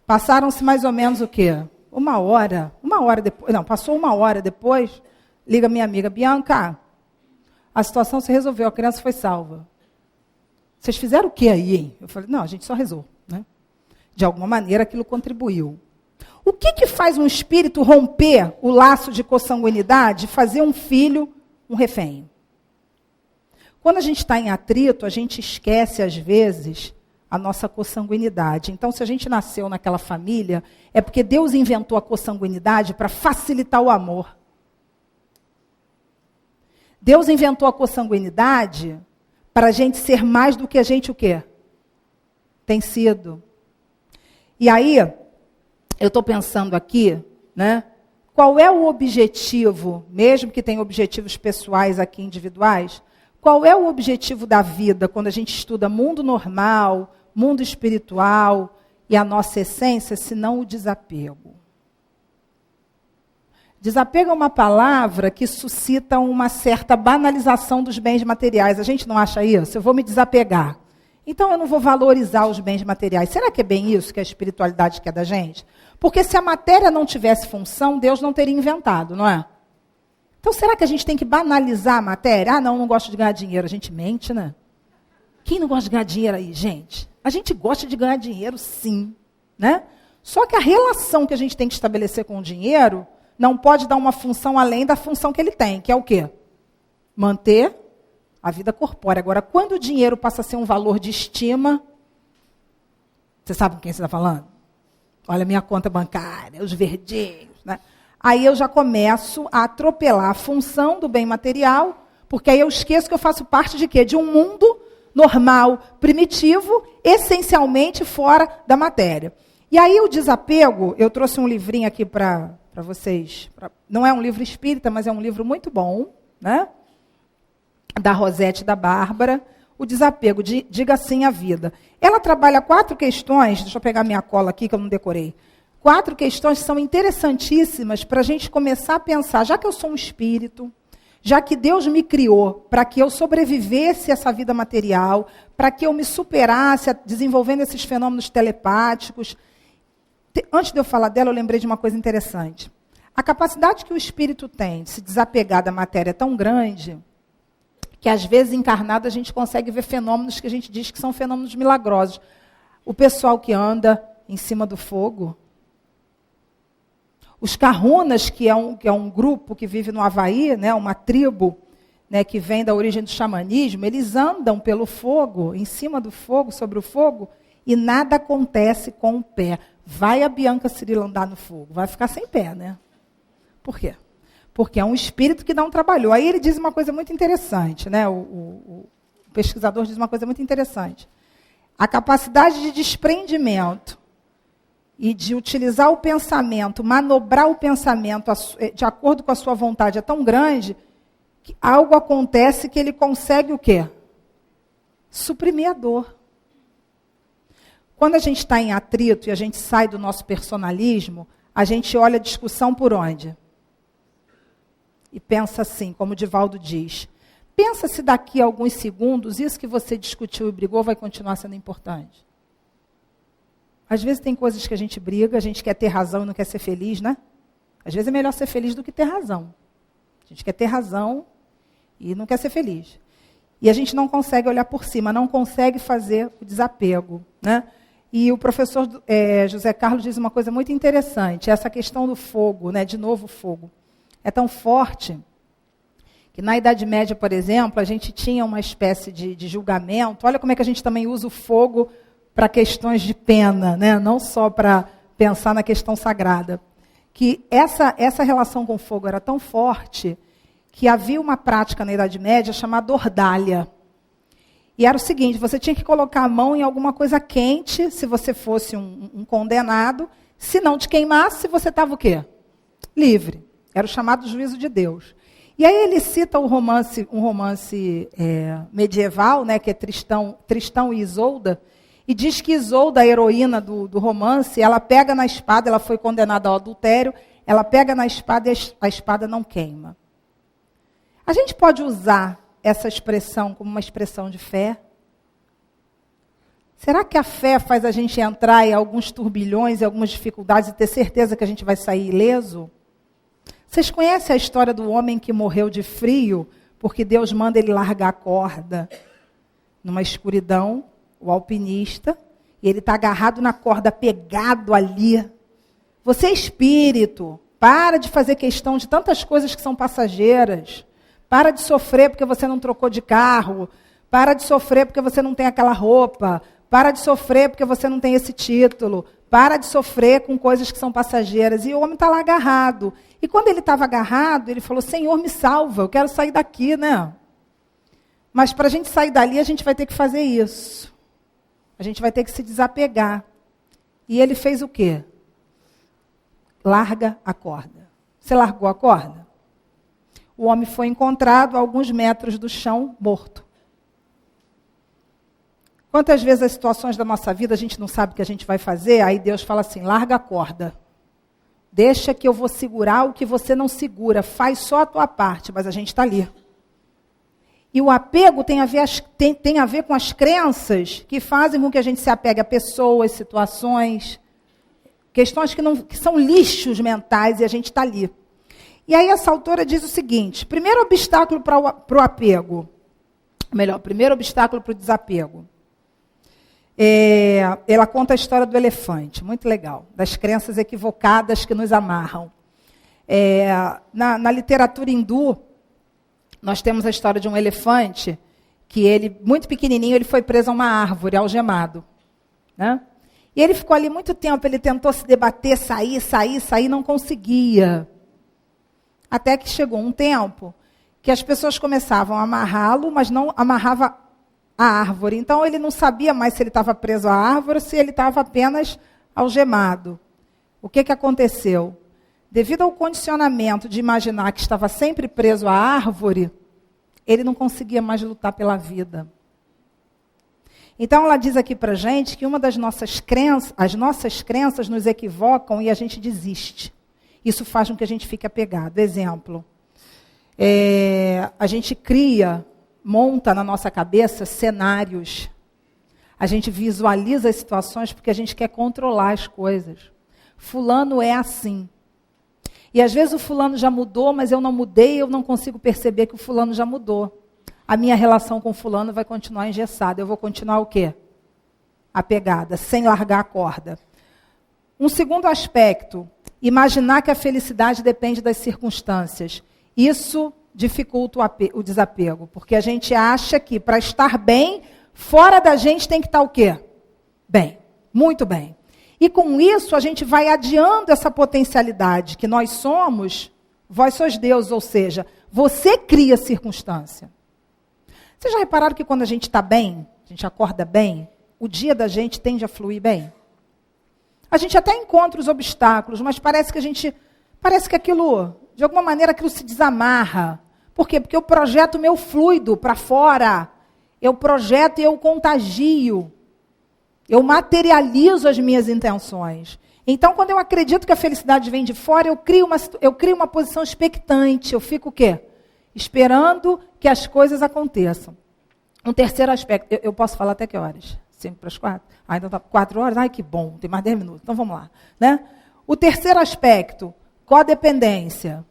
Passaram-se mais ou menos o quê? Uma hora depois. Não, passou uma hora depois, liga minha amiga, Bianca, a situação se resolveu, a criança foi salva. Vocês fizeram o que aí, hein? Eu falei, não, a gente só rezou. Né? De alguma maneira aquilo contribuiu. O que faz um espírito romper o laço de consanguinidade e fazer um filho um refém? Quando a gente está em atrito, a gente esquece, às vezes, a nossa consanguinidade. Então, se a gente nasceu naquela família, é porque Deus inventou a consanguinidade para facilitar o amor. Deus inventou a consanguinidade para a gente ser mais do que a gente o quê? Tem sido. E aí, eu estou pensando aqui, né? Qual é o objetivo, mesmo que tenha objetivos pessoais aqui, individuais, qual é o objetivo da vida quando a gente estuda mundo normal, mundo espiritual e a nossa essência, se não o desapego? Desapego é uma palavra que suscita uma certa banalização dos bens materiais. A gente não acha isso? Eu vou me desapegar. Então eu não vou valorizar os bens materiais. Será que é bem isso que a espiritualidade quer da gente? Porque se a matéria não tivesse função, Deus não teria inventado, não é? Então será que a gente tem que banalizar a matéria? Ah, não gosto de ganhar dinheiro. A gente mente, né? Quem não gosta de ganhar dinheiro aí, gente? A gente gosta de ganhar dinheiro, sim. Né? Só que a relação que a gente tem que estabelecer com o dinheiro não pode dar uma função além da função que ele tem, que é o quê? Manter a vida corpórea. Agora, quando o dinheiro passa a ser um valor de estima, você sabe com quem você está falando? Olha a minha conta bancária, os verdinhos. Né? Aí eu já começo a atropelar a função do bem material, porque aí eu esqueço que eu faço parte de quê? De um mundo normal, primitivo, essencialmente fora da matéria. E aí o desapego, eu trouxe um livrinho aqui para vocês. Não é um livro espírita, mas é um livro muito bom, né? Da Rosete e da Bárbara. O desapego, diga sim à vida. Ela trabalha 4 questões, deixa eu pegar minha cola aqui que eu não decorei. 4 questões que são interessantíssimas para a gente começar a pensar, já que eu sou um espírito, já que Deus me criou para que eu sobrevivesse a essa vida material, para que eu me superasse desenvolvendo esses fenômenos telepáticos. Antes de eu falar dela, eu lembrei de uma coisa interessante. A capacidade que o espírito tem de se desapegar da matéria é tão grande que, às vezes, encarnado, a gente consegue ver fenômenos que a gente diz que são fenômenos milagrosos. O pessoal que anda em cima do fogo, os Kahunas, que é um grupo que vive no Havaí, né, uma tribo, né, que vem da origem do xamanismo, eles andam pelo fogo, em cima do fogo, sobre o fogo, e nada acontece com o pé. Vai a Bianca Cirilo andar no fogo, vai ficar sem pé, né? Por quê? Porque é um espírito que não trabalhou. Aí ele diz uma coisa muito interessante, né? O pesquisador diz uma coisa muito interessante. A capacidade de desprendimento e de utilizar o pensamento, manobrar o pensamento de acordo com a sua vontade é tão grande que algo acontece que ele consegue o quê? Suprimir a dor. Quando a gente está em atrito e a gente sai do nosso personalismo, a gente olha a discussão por onde? E pensa assim, como o Divaldo diz, pensa se daqui a alguns segundos isso que você discutiu e brigou vai continuar sendo importante. Às vezes tem coisas que a gente briga, a gente quer ter razão e não quer ser feliz, né? Às vezes é melhor ser feliz do que ter razão. A gente quer ter razão e não quer ser feliz. E a gente não consegue olhar por cima, não consegue fazer o desapego, né? E o professor José Carlos diz uma coisa muito interessante, essa questão do fogo, né? De novo o fogo. É tão forte que na Idade Média, por exemplo, a gente tinha uma espécie de julgamento. Olha como é que a gente também usa o fogo para questões de pena, né? Não só para pensar na questão sagrada. Que essa relação com o fogo era tão forte que havia uma prática na Idade Média chamada ordalha. E era o seguinte, você tinha que colocar a mão em alguma coisa quente, se você fosse um condenado. Se não te queimasse, você estava o quê? Livre. Era o chamado juízo de Deus. E aí ele cita um romance medieval, né, que é Tristão e Isolda, e diz que Isolda, a heroína do romance, ela pega na espada, ela foi condenada ao adultério, ela pega na espada e a espada não queima. A gente pode usar essa expressão como uma expressão de fé? Será que a fé faz a gente entrar em alguns turbilhões e algumas dificuldades e ter certeza que a gente vai sair ileso? Vocês conhecem a história do homem que morreu de frio porque Deus manda ele largar a corda numa escuridão, o alpinista, e ele está agarrado na corda, pegado ali. Você é espírito, para de fazer questão de tantas coisas que são passageiras. Para de sofrer porque você não trocou de carro. Para de sofrer porque você não tem aquela roupa. Para de sofrer porque você não tem esse título. Para de sofrer com coisas que são passageiras. E o homem está lá agarrado. E quando ele estava agarrado, ele falou, Senhor, me salva, eu quero sair daqui, né? Mas para a gente sair dali, a gente vai ter que fazer isso. A gente vai ter que se desapegar. E ele fez o quê? Larga a corda. Você largou a corda? O homem foi encontrado a alguns metros do chão, morto. Quantas vezes as situações da nossa vida a gente não sabe o que a gente vai fazer, aí Deus fala assim, larga a corda. Deixa que eu vou segurar o que você não segura, faz só a tua parte, mas a gente está ali. E o apego tem a ver com as crenças que fazem com que a gente se apegue a pessoas, situações, questões que são lixos mentais e a gente está ali. E aí essa autora diz o seguinte, primeiro obstáculo para o apego, primeiro obstáculo para o desapego. Ela conta a história do elefante, muito legal, das crenças equivocadas que nos amarram. Na literatura hindu, nós temos a história de um elefante que ele, muito pequenininho, ele foi preso a uma árvore, algemado. Né? E ele ficou ali muito tempo, ele tentou se debater, sair, não conseguia. Até que chegou um tempo que as pessoas começavam a amarrá-lo, mas não amarrava a árvore. Então, ele não sabia mais se ele estava preso à árvore ou se ele estava apenas algemado. O que aconteceu? Devido ao condicionamento de imaginar que estava sempre preso à árvore, ele não conseguia mais lutar pela vida. Então, ela diz aqui para a gente que uma das nossas crenças, as nossas crenças nos equivocam e a gente desiste. Isso faz com que a gente fique apegado. Exemplo, a gente monta na nossa cabeça cenários. A gente visualiza as situações porque a gente quer controlar as coisas. Fulano é assim. E às vezes o fulano já mudou, mas eu não mudei, eu não consigo perceber que o fulano já mudou. A minha relação com o fulano vai continuar engessada. Eu vou continuar o quê? Apegada, sem largar a corda. Um segundo aspecto, imaginar que a felicidade depende das circunstâncias. Isso dificulta o desapego, porque a gente acha que para estar bem, fora da gente tem que estar o quê? Bem, muito bem. E com isso a gente vai adiando essa potencialidade que nós somos, vós sois Deus, ou seja, você cria circunstância. Vocês já repararam que quando a gente está bem, a gente acorda bem, o dia da gente tende a fluir bem? A gente até encontra os obstáculos, mas parece que aquilo, de alguma maneira, aquilo se desamarra. Por quê? Porque eu projeto o meu fluido para fora. Eu projeto e eu contagio. Eu materializo as minhas intenções. Então, quando eu acredito que a felicidade vem de fora, eu crio uma posição expectante. Eu fico o quê? Esperando que as coisas aconteçam. Um terceiro aspecto. Eu posso falar até que horas? 5 para as 4? Então tá 4 horas? Ai, que bom, tem mais 10 minutos. Então, vamos lá. Né? O terceiro aspecto, codependência.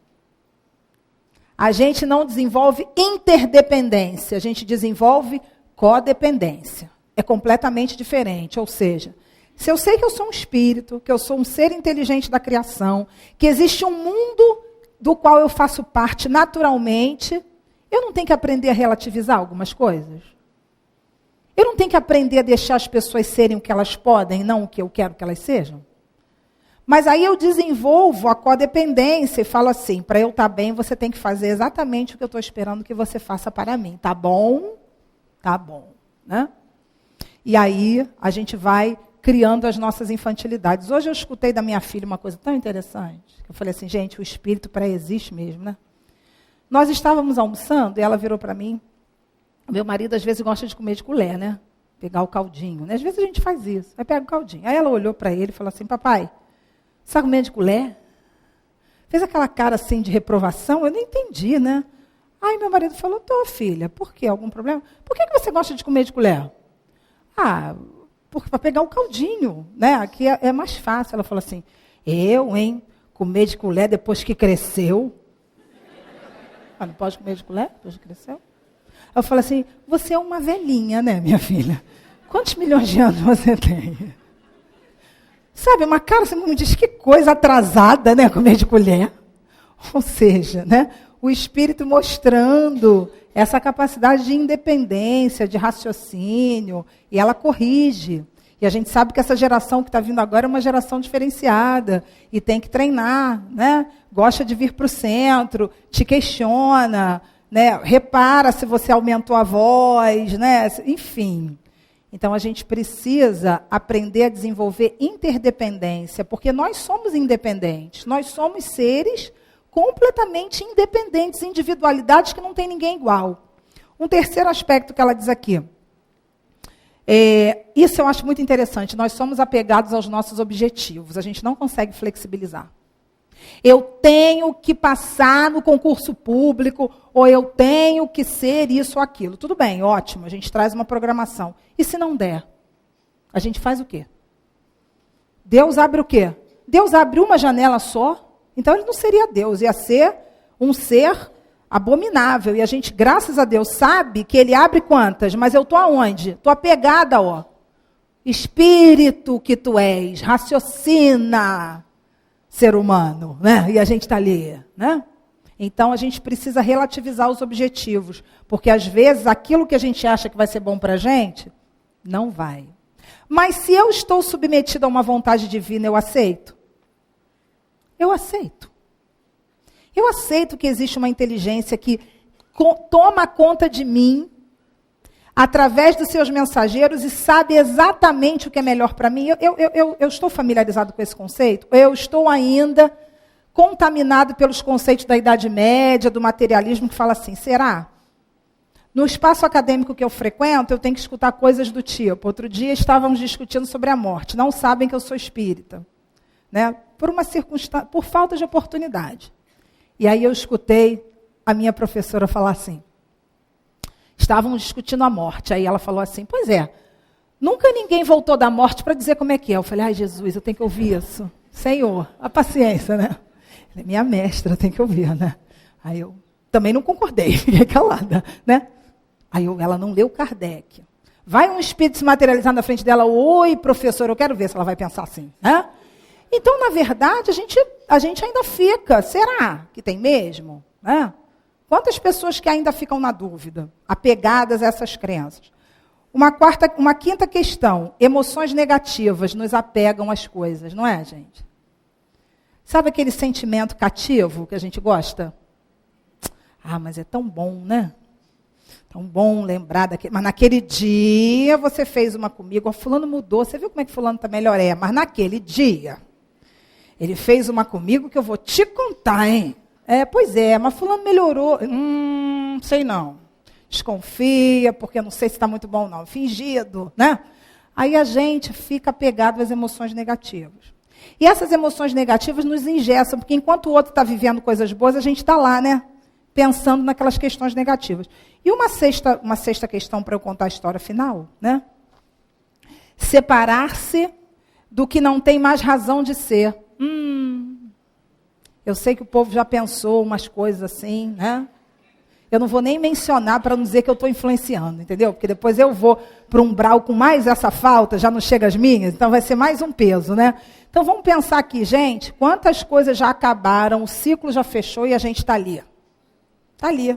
A gente não desenvolve interdependência, a gente desenvolve codependência. É completamente diferente, ou seja, se eu sei que eu sou um espírito, que eu sou um ser inteligente da criação, que existe um mundo do qual eu faço parte naturalmente, eu não tenho que aprender a relativizar algumas coisas? Eu não tenho que aprender a deixar as pessoas serem o que elas podem, não o que eu quero que elas sejam? Mas aí eu desenvolvo a codependência e falo assim, para eu estar bem, você tem que fazer exatamente o que eu estou esperando que você faça para mim. Tá bom? Tá bom. Né? E aí a gente vai criando as nossas infantilidades. Hoje eu escutei da minha filha uma coisa tão interessante. Eu falei assim, gente, o espírito pré-existe mesmo, né? Nós estávamos almoçando e ela virou para mim. Meu marido às vezes gosta de comer de colher, né? Pegar o caldinho. Né? Às vezes a gente faz isso. Aí pega o caldinho. Aí ela olhou para ele e falou assim, papai, você está comendo de colher? Fez aquela cara assim de reprovação, eu não entendi, né? Aí meu marido falou, tô, filha, por quê? Algum problema? Por que você gosta de comer de colher? Ah, para pegar o caldinho, né? Aqui é mais fácil. Ela falou assim, comer de colher depois que cresceu. Não pode comer de colher depois que cresceu? Eu falei assim, você é uma velhinha, né, minha filha? Quantos milhões de anos você tem? Sabe, uma cara, você me diz que coisa atrasada, né, comer de colher. Ou seja, né, o Espírito mostrando essa capacidade de independência, de raciocínio, e ela corrige. E a gente sabe que essa geração que está vindo agora é uma geração diferenciada, e tem que treinar, né? Gosta de vir para o centro, te questiona, né? Repara se você aumentou a voz, né? Enfim. Então, a gente precisa aprender a desenvolver interdependência, porque nós somos independentes, nós somos seres completamente independentes, individualidades que não tem ninguém igual. Um terceiro aspecto que ela diz aqui, isso eu acho muito interessante, nós somos apegados aos nossos objetivos, a gente não consegue flexibilizar. Eu tenho que passar no concurso público, ou eu tenho que ser isso ou aquilo. Tudo bem, ótimo, a gente traz uma programação. E se não der? A gente faz o quê? Deus abre o quê? Deus abre uma janela só, então ele não seria Deus, ia ser um ser abominável. E a gente, graças a Deus, sabe que ele abre quantas? Mas eu estou aonde? Estou apegada, ó. Espírito que tu és, raciocina, ser humano, né? E a gente está ali, né? Então, a gente precisa relativizar os objetivos, porque às vezes aquilo que a gente acha que vai ser bom para a gente, não vai. Mas se eu estou submetida a uma vontade divina, eu aceito? Eu aceito. Eu aceito que existe uma inteligência que toma conta de mim, através dos seus mensageiros, e sabe exatamente o que é melhor para mim. Eu estou familiarizado com esse conceito? Eu estou ainda contaminado pelos conceitos da Idade Média, do materialismo, que fala assim, será? No espaço acadêmico que eu frequento, eu tenho que escutar coisas do tipo, outro dia estávamos discutindo sobre a morte, não sabem que eu sou espírita, né? Por uma circunstância, por falta de oportunidade. E aí eu escutei a minha professora falar assim, estávamos discutindo a morte, aí ela falou assim, pois é, nunca ninguém voltou da morte para dizer como é que é. Eu falei, ai Jesus, eu tenho que ouvir isso. Senhor, a paciência, né? Ela é minha mestra, eu tenho que ouvir, né? Aí eu também não concordei, fiquei calada, né? Aí ela não leu Kardec. Vai um espírito se materializar na frente dela, oi, professor, eu quero ver se ela vai pensar assim, né? Então, na verdade, a gente ainda fica, será que tem mesmo? Né? Quantas pessoas que ainda ficam na dúvida, apegadas a essas crenças? Uma quinta questão, emoções negativas nos apegam às coisas, não é, gente? Sabe aquele sentimento cativo que a gente gosta? Ah, mas é tão bom, né? Tão bom lembrar daquele... Mas naquele dia você fez uma comigo, fulano mudou, você viu como é que fulano está melhor? Mas naquele dia... Ele fez uma comigo que eu vou te contar, hein? Pois é, mas fulano melhorou. Sei não. Desconfia, porque não sei se está muito bom não. Fingido, né? Aí a gente fica apegado às emoções negativas. E essas emoções negativas nos engessam, porque enquanto o outro está vivendo coisas boas, a gente está lá, né? Pensando naquelas questões negativas. E uma sexta questão para eu contar a história final, né? Separar-se do que não tem mais razão de ser. Eu sei que o povo já pensou umas coisas assim, né? Eu não vou nem mencionar para não dizer que eu estou influenciando, entendeu? Porque depois eu vou para um umbral com mais essa falta, já não chega as minhas, então vai ser mais um peso, né? Então vamos pensar aqui, gente, quantas coisas já acabaram, o ciclo já fechou e a gente está ali. Está ali.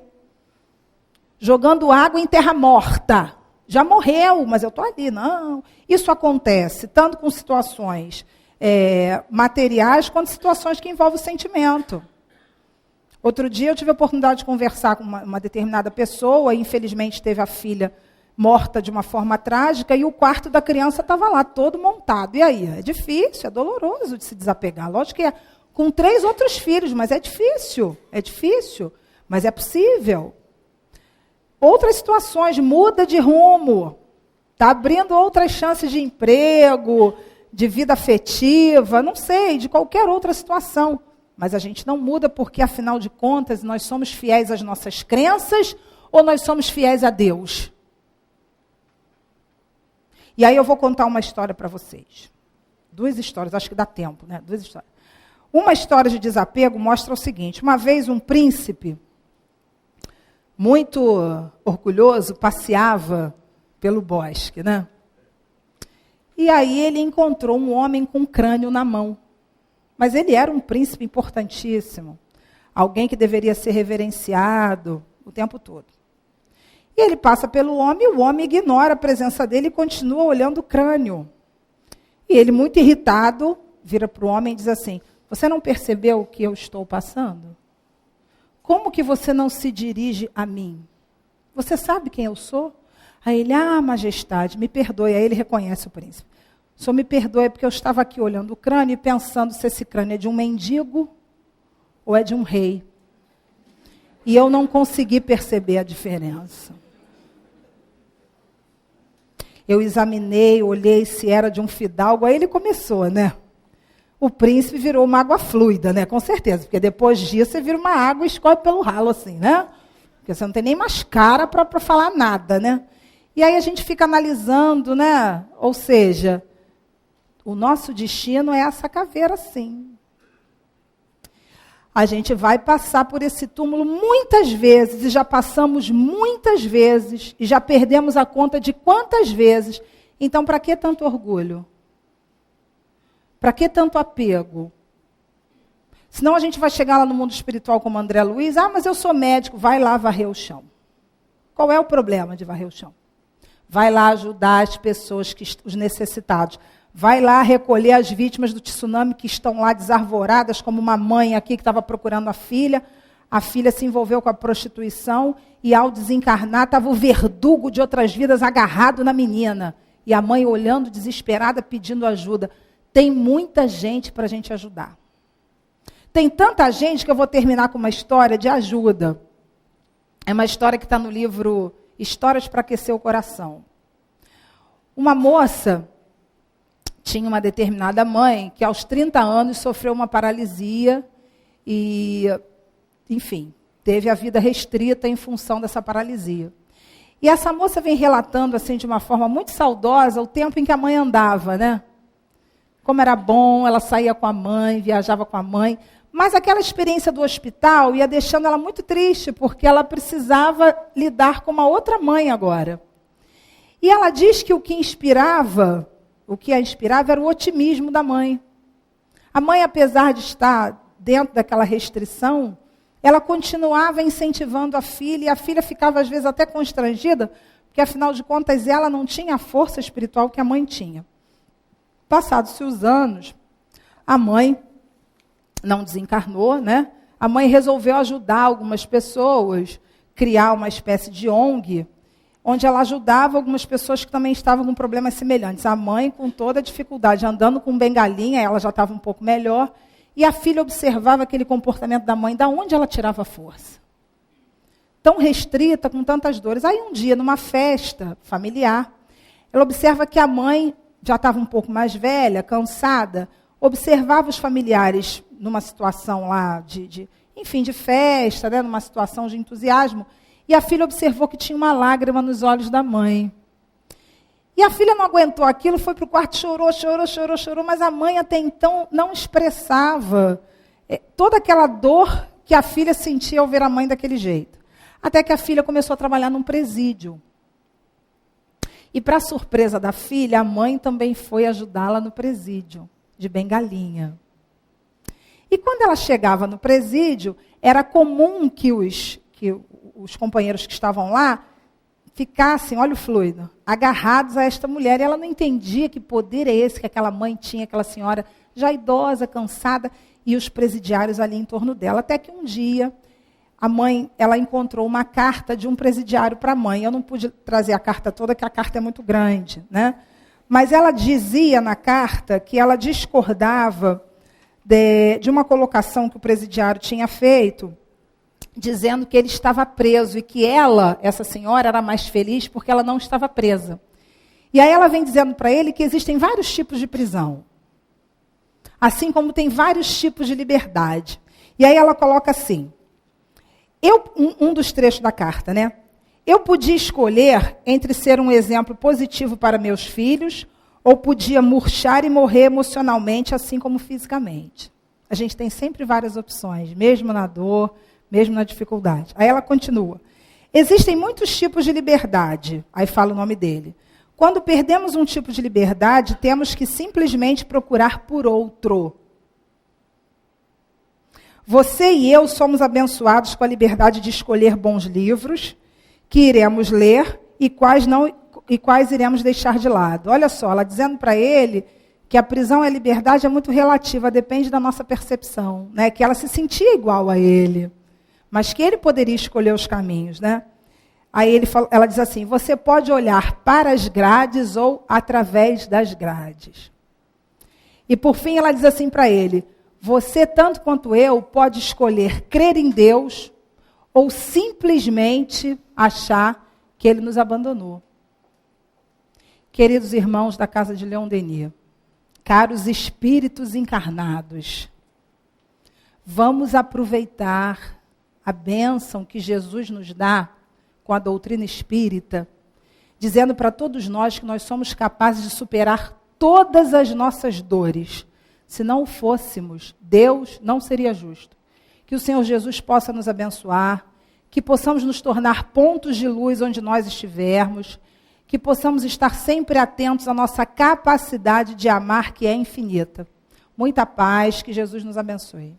Jogando água em terra morta. Já morreu, mas eu estou ali. Não. Isso acontece tanto com situações materiais quanto situações que envolvem o sentimento. Outro dia eu tive a oportunidade de conversar com uma determinada pessoa, e infelizmente teve a filha morta de uma forma trágica, e o quarto da criança estava lá, todo montado. E aí? É difícil, é doloroso de se desapegar. Lógico que é com 3 outros filhos, mas é difícil, mas é possível. Outras situações, muda de rumo, está abrindo outras chances de emprego, de vida afetiva, não sei, de qualquer outra situação. Mas a gente não muda porque, afinal de contas, nós somos fiéis às nossas crenças ou nós somos fiéis a Deus? E aí eu vou contar uma história para vocês. 2 histórias, acho que dá tempo, né? 2 histórias. Uma história de desapego mostra o seguinte: uma vez um príncipe, muito orgulhoso, passeava pelo bosque, né? E aí ele encontrou um homem com um crânio na mão. Mas ele era um príncipe importantíssimo, alguém que deveria ser reverenciado o tempo todo. E ele passa pelo homem, e o homem ignora a presença dele e continua olhando o crânio. E ele, muito irritado, vira para o homem e diz assim: você não percebeu o que eu estou passando? Como que você não se dirige a mim? Você sabe quem eu sou? Aí ele: majestade, me perdoe. Aí ele reconhece o príncipe. O senhor me perdoe porque eu estava aqui olhando o crânio e pensando se esse crânio é de um mendigo ou é de um rei. E eu não consegui perceber a diferença. Eu examinei, olhei se era de um fidalgo. Aí ele começou, né? O príncipe virou uma água fluida, né? Com certeza, porque depois disso você vira uma água e escorre pelo ralo, assim, né? Porque você não tem nem mais cara para falar nada, né? E aí a gente fica analisando, né? Ou seja, o nosso destino é essa caveira, sim. A gente vai passar por esse túmulo muitas vezes, e já passamos muitas vezes, e já perdemos a conta de quantas vezes. Então, para que tanto orgulho? Para que tanto apego? Senão a gente vai chegar lá no mundo espiritual como André Luiz: mas eu sou médico, vai lá varrer o chão. Qual é o problema de varrer o chão? Vai lá ajudar as pessoas, os necessitados. Vai lá recolher as vítimas do tsunami que estão lá desarvoradas, como uma mãe aqui que estava procurando a filha se envolveu com a prostituição e ao desencarnar estava o verdugo de outras vidas agarrado na menina. E a mãe olhando desesperada, pedindo ajuda. Tem muita gente para a gente ajudar. Tem tanta gente que eu vou terminar com uma história de ajuda. É uma história que está no livro Histórias para Aquecer o Coração. Uma moça tinha uma determinada mãe que aos 30 anos sofreu uma paralisia e, enfim, teve a vida restrita em função dessa paralisia. E essa moça vem relatando assim de uma forma muito saudosa o tempo em que a mãe andava, né? Como era bom, ela saía com a mãe, viajava com a mãe, mas aquela experiência do hospital ia deixando ela muito triste, porque ela precisava lidar com uma outra mãe agora. E ela diz que o que a inspirava era o otimismo da mãe. A mãe, apesar de estar dentro daquela restrição, ela continuava incentivando a filha, e a filha ficava às vezes até constrangida, porque afinal de contas ela não tinha a força espiritual que a mãe tinha. Passados-se os anos, a mãe não desencarnou, né? A mãe resolveu ajudar algumas pessoas, criar uma espécie de ONG, onde ela ajudava algumas pessoas que também estavam com problemas semelhantes. A mãe, com toda a dificuldade, andando com bengalinha, ela já estava um pouco melhor, e a filha observava aquele comportamento da mãe, da onde ela tirava força. Tão restrita, com tantas dores. Aí um dia, numa festa familiar, ela observa que a mãe já estava um pouco mais velha, cansada, observava os familiares numa situação lá de festa, né, numa situação de entusiasmo, e a filha observou que tinha uma lágrima nos olhos da mãe. E a filha não aguentou aquilo, foi para o quarto, chorou, mas a mãe até então não expressava toda aquela dor que a filha sentia ao ver a mãe daquele jeito. Até que a filha começou a trabalhar num presídio. E, para surpresa da filha, a mãe também foi ajudá-la no presídio, de bengalinha. E quando ela chegava no presídio, era comum que os companheiros que estavam lá ficassem, olha o fluido, agarrados a esta mulher. E ela não entendia que poder é esse que aquela mãe tinha, aquela senhora já idosa, cansada, e os presidiários ali em torno dela. Até que um dia, a mãe, ela encontrou uma carta de um presidiário para a mãe. Eu não pude trazer a carta toda, porque a carta é muito grande, né? Mas ela dizia na carta que ela discordava de uma colocação que o presidiário tinha feito, dizendo que ele estava preso e que ela, essa senhora, era mais feliz porque ela não estava presa. E aí ela vem dizendo para ele que existem vários tipos de prisão, assim como tem vários tipos de liberdade. E aí ela coloca assim, um dos trechos da carta, né? Eu podia escolher entre ser um exemplo positivo para meus filhos ou podia murchar e morrer emocionalmente, assim como fisicamente. A gente tem sempre várias opções, mesmo na dor, mesmo na dificuldade. Aí ela continua. Existem muitos tipos de liberdade. Aí fala o nome dele. Quando perdemos um tipo de liberdade, temos que simplesmente procurar por outro. Você e eu somos abençoados com a liberdade de escolher bons livros que iremos ler e quais iremos deixar de lado. Olha só, ela dizendo para ele que a prisão e a liberdade é muito relativa, depende da nossa percepção, né? Que ela se sentia igual a ele, mas que ele poderia escolher os caminhos, né? Aí ela diz assim, você pode olhar para as grades ou através das grades. E por fim ela diz assim para ele, você, tanto quanto eu, pode escolher crer em Deus ou simplesmente achar que ele nos abandonou. Queridos irmãos da casa de Leon Denis, caros espíritos encarnados, vamos aproveitar a bênção que Jesus nos dá com a doutrina espírita, dizendo para todos nós que nós somos capazes de superar todas as nossas dores. Se não o fôssemos, Deus não seria justo. Que o Senhor Jesus possa nos abençoar, que possamos nos tornar pontos de luz onde nós estivermos, que possamos estar sempre atentos à nossa capacidade de amar, que é infinita. Muita paz, que Jesus nos abençoe.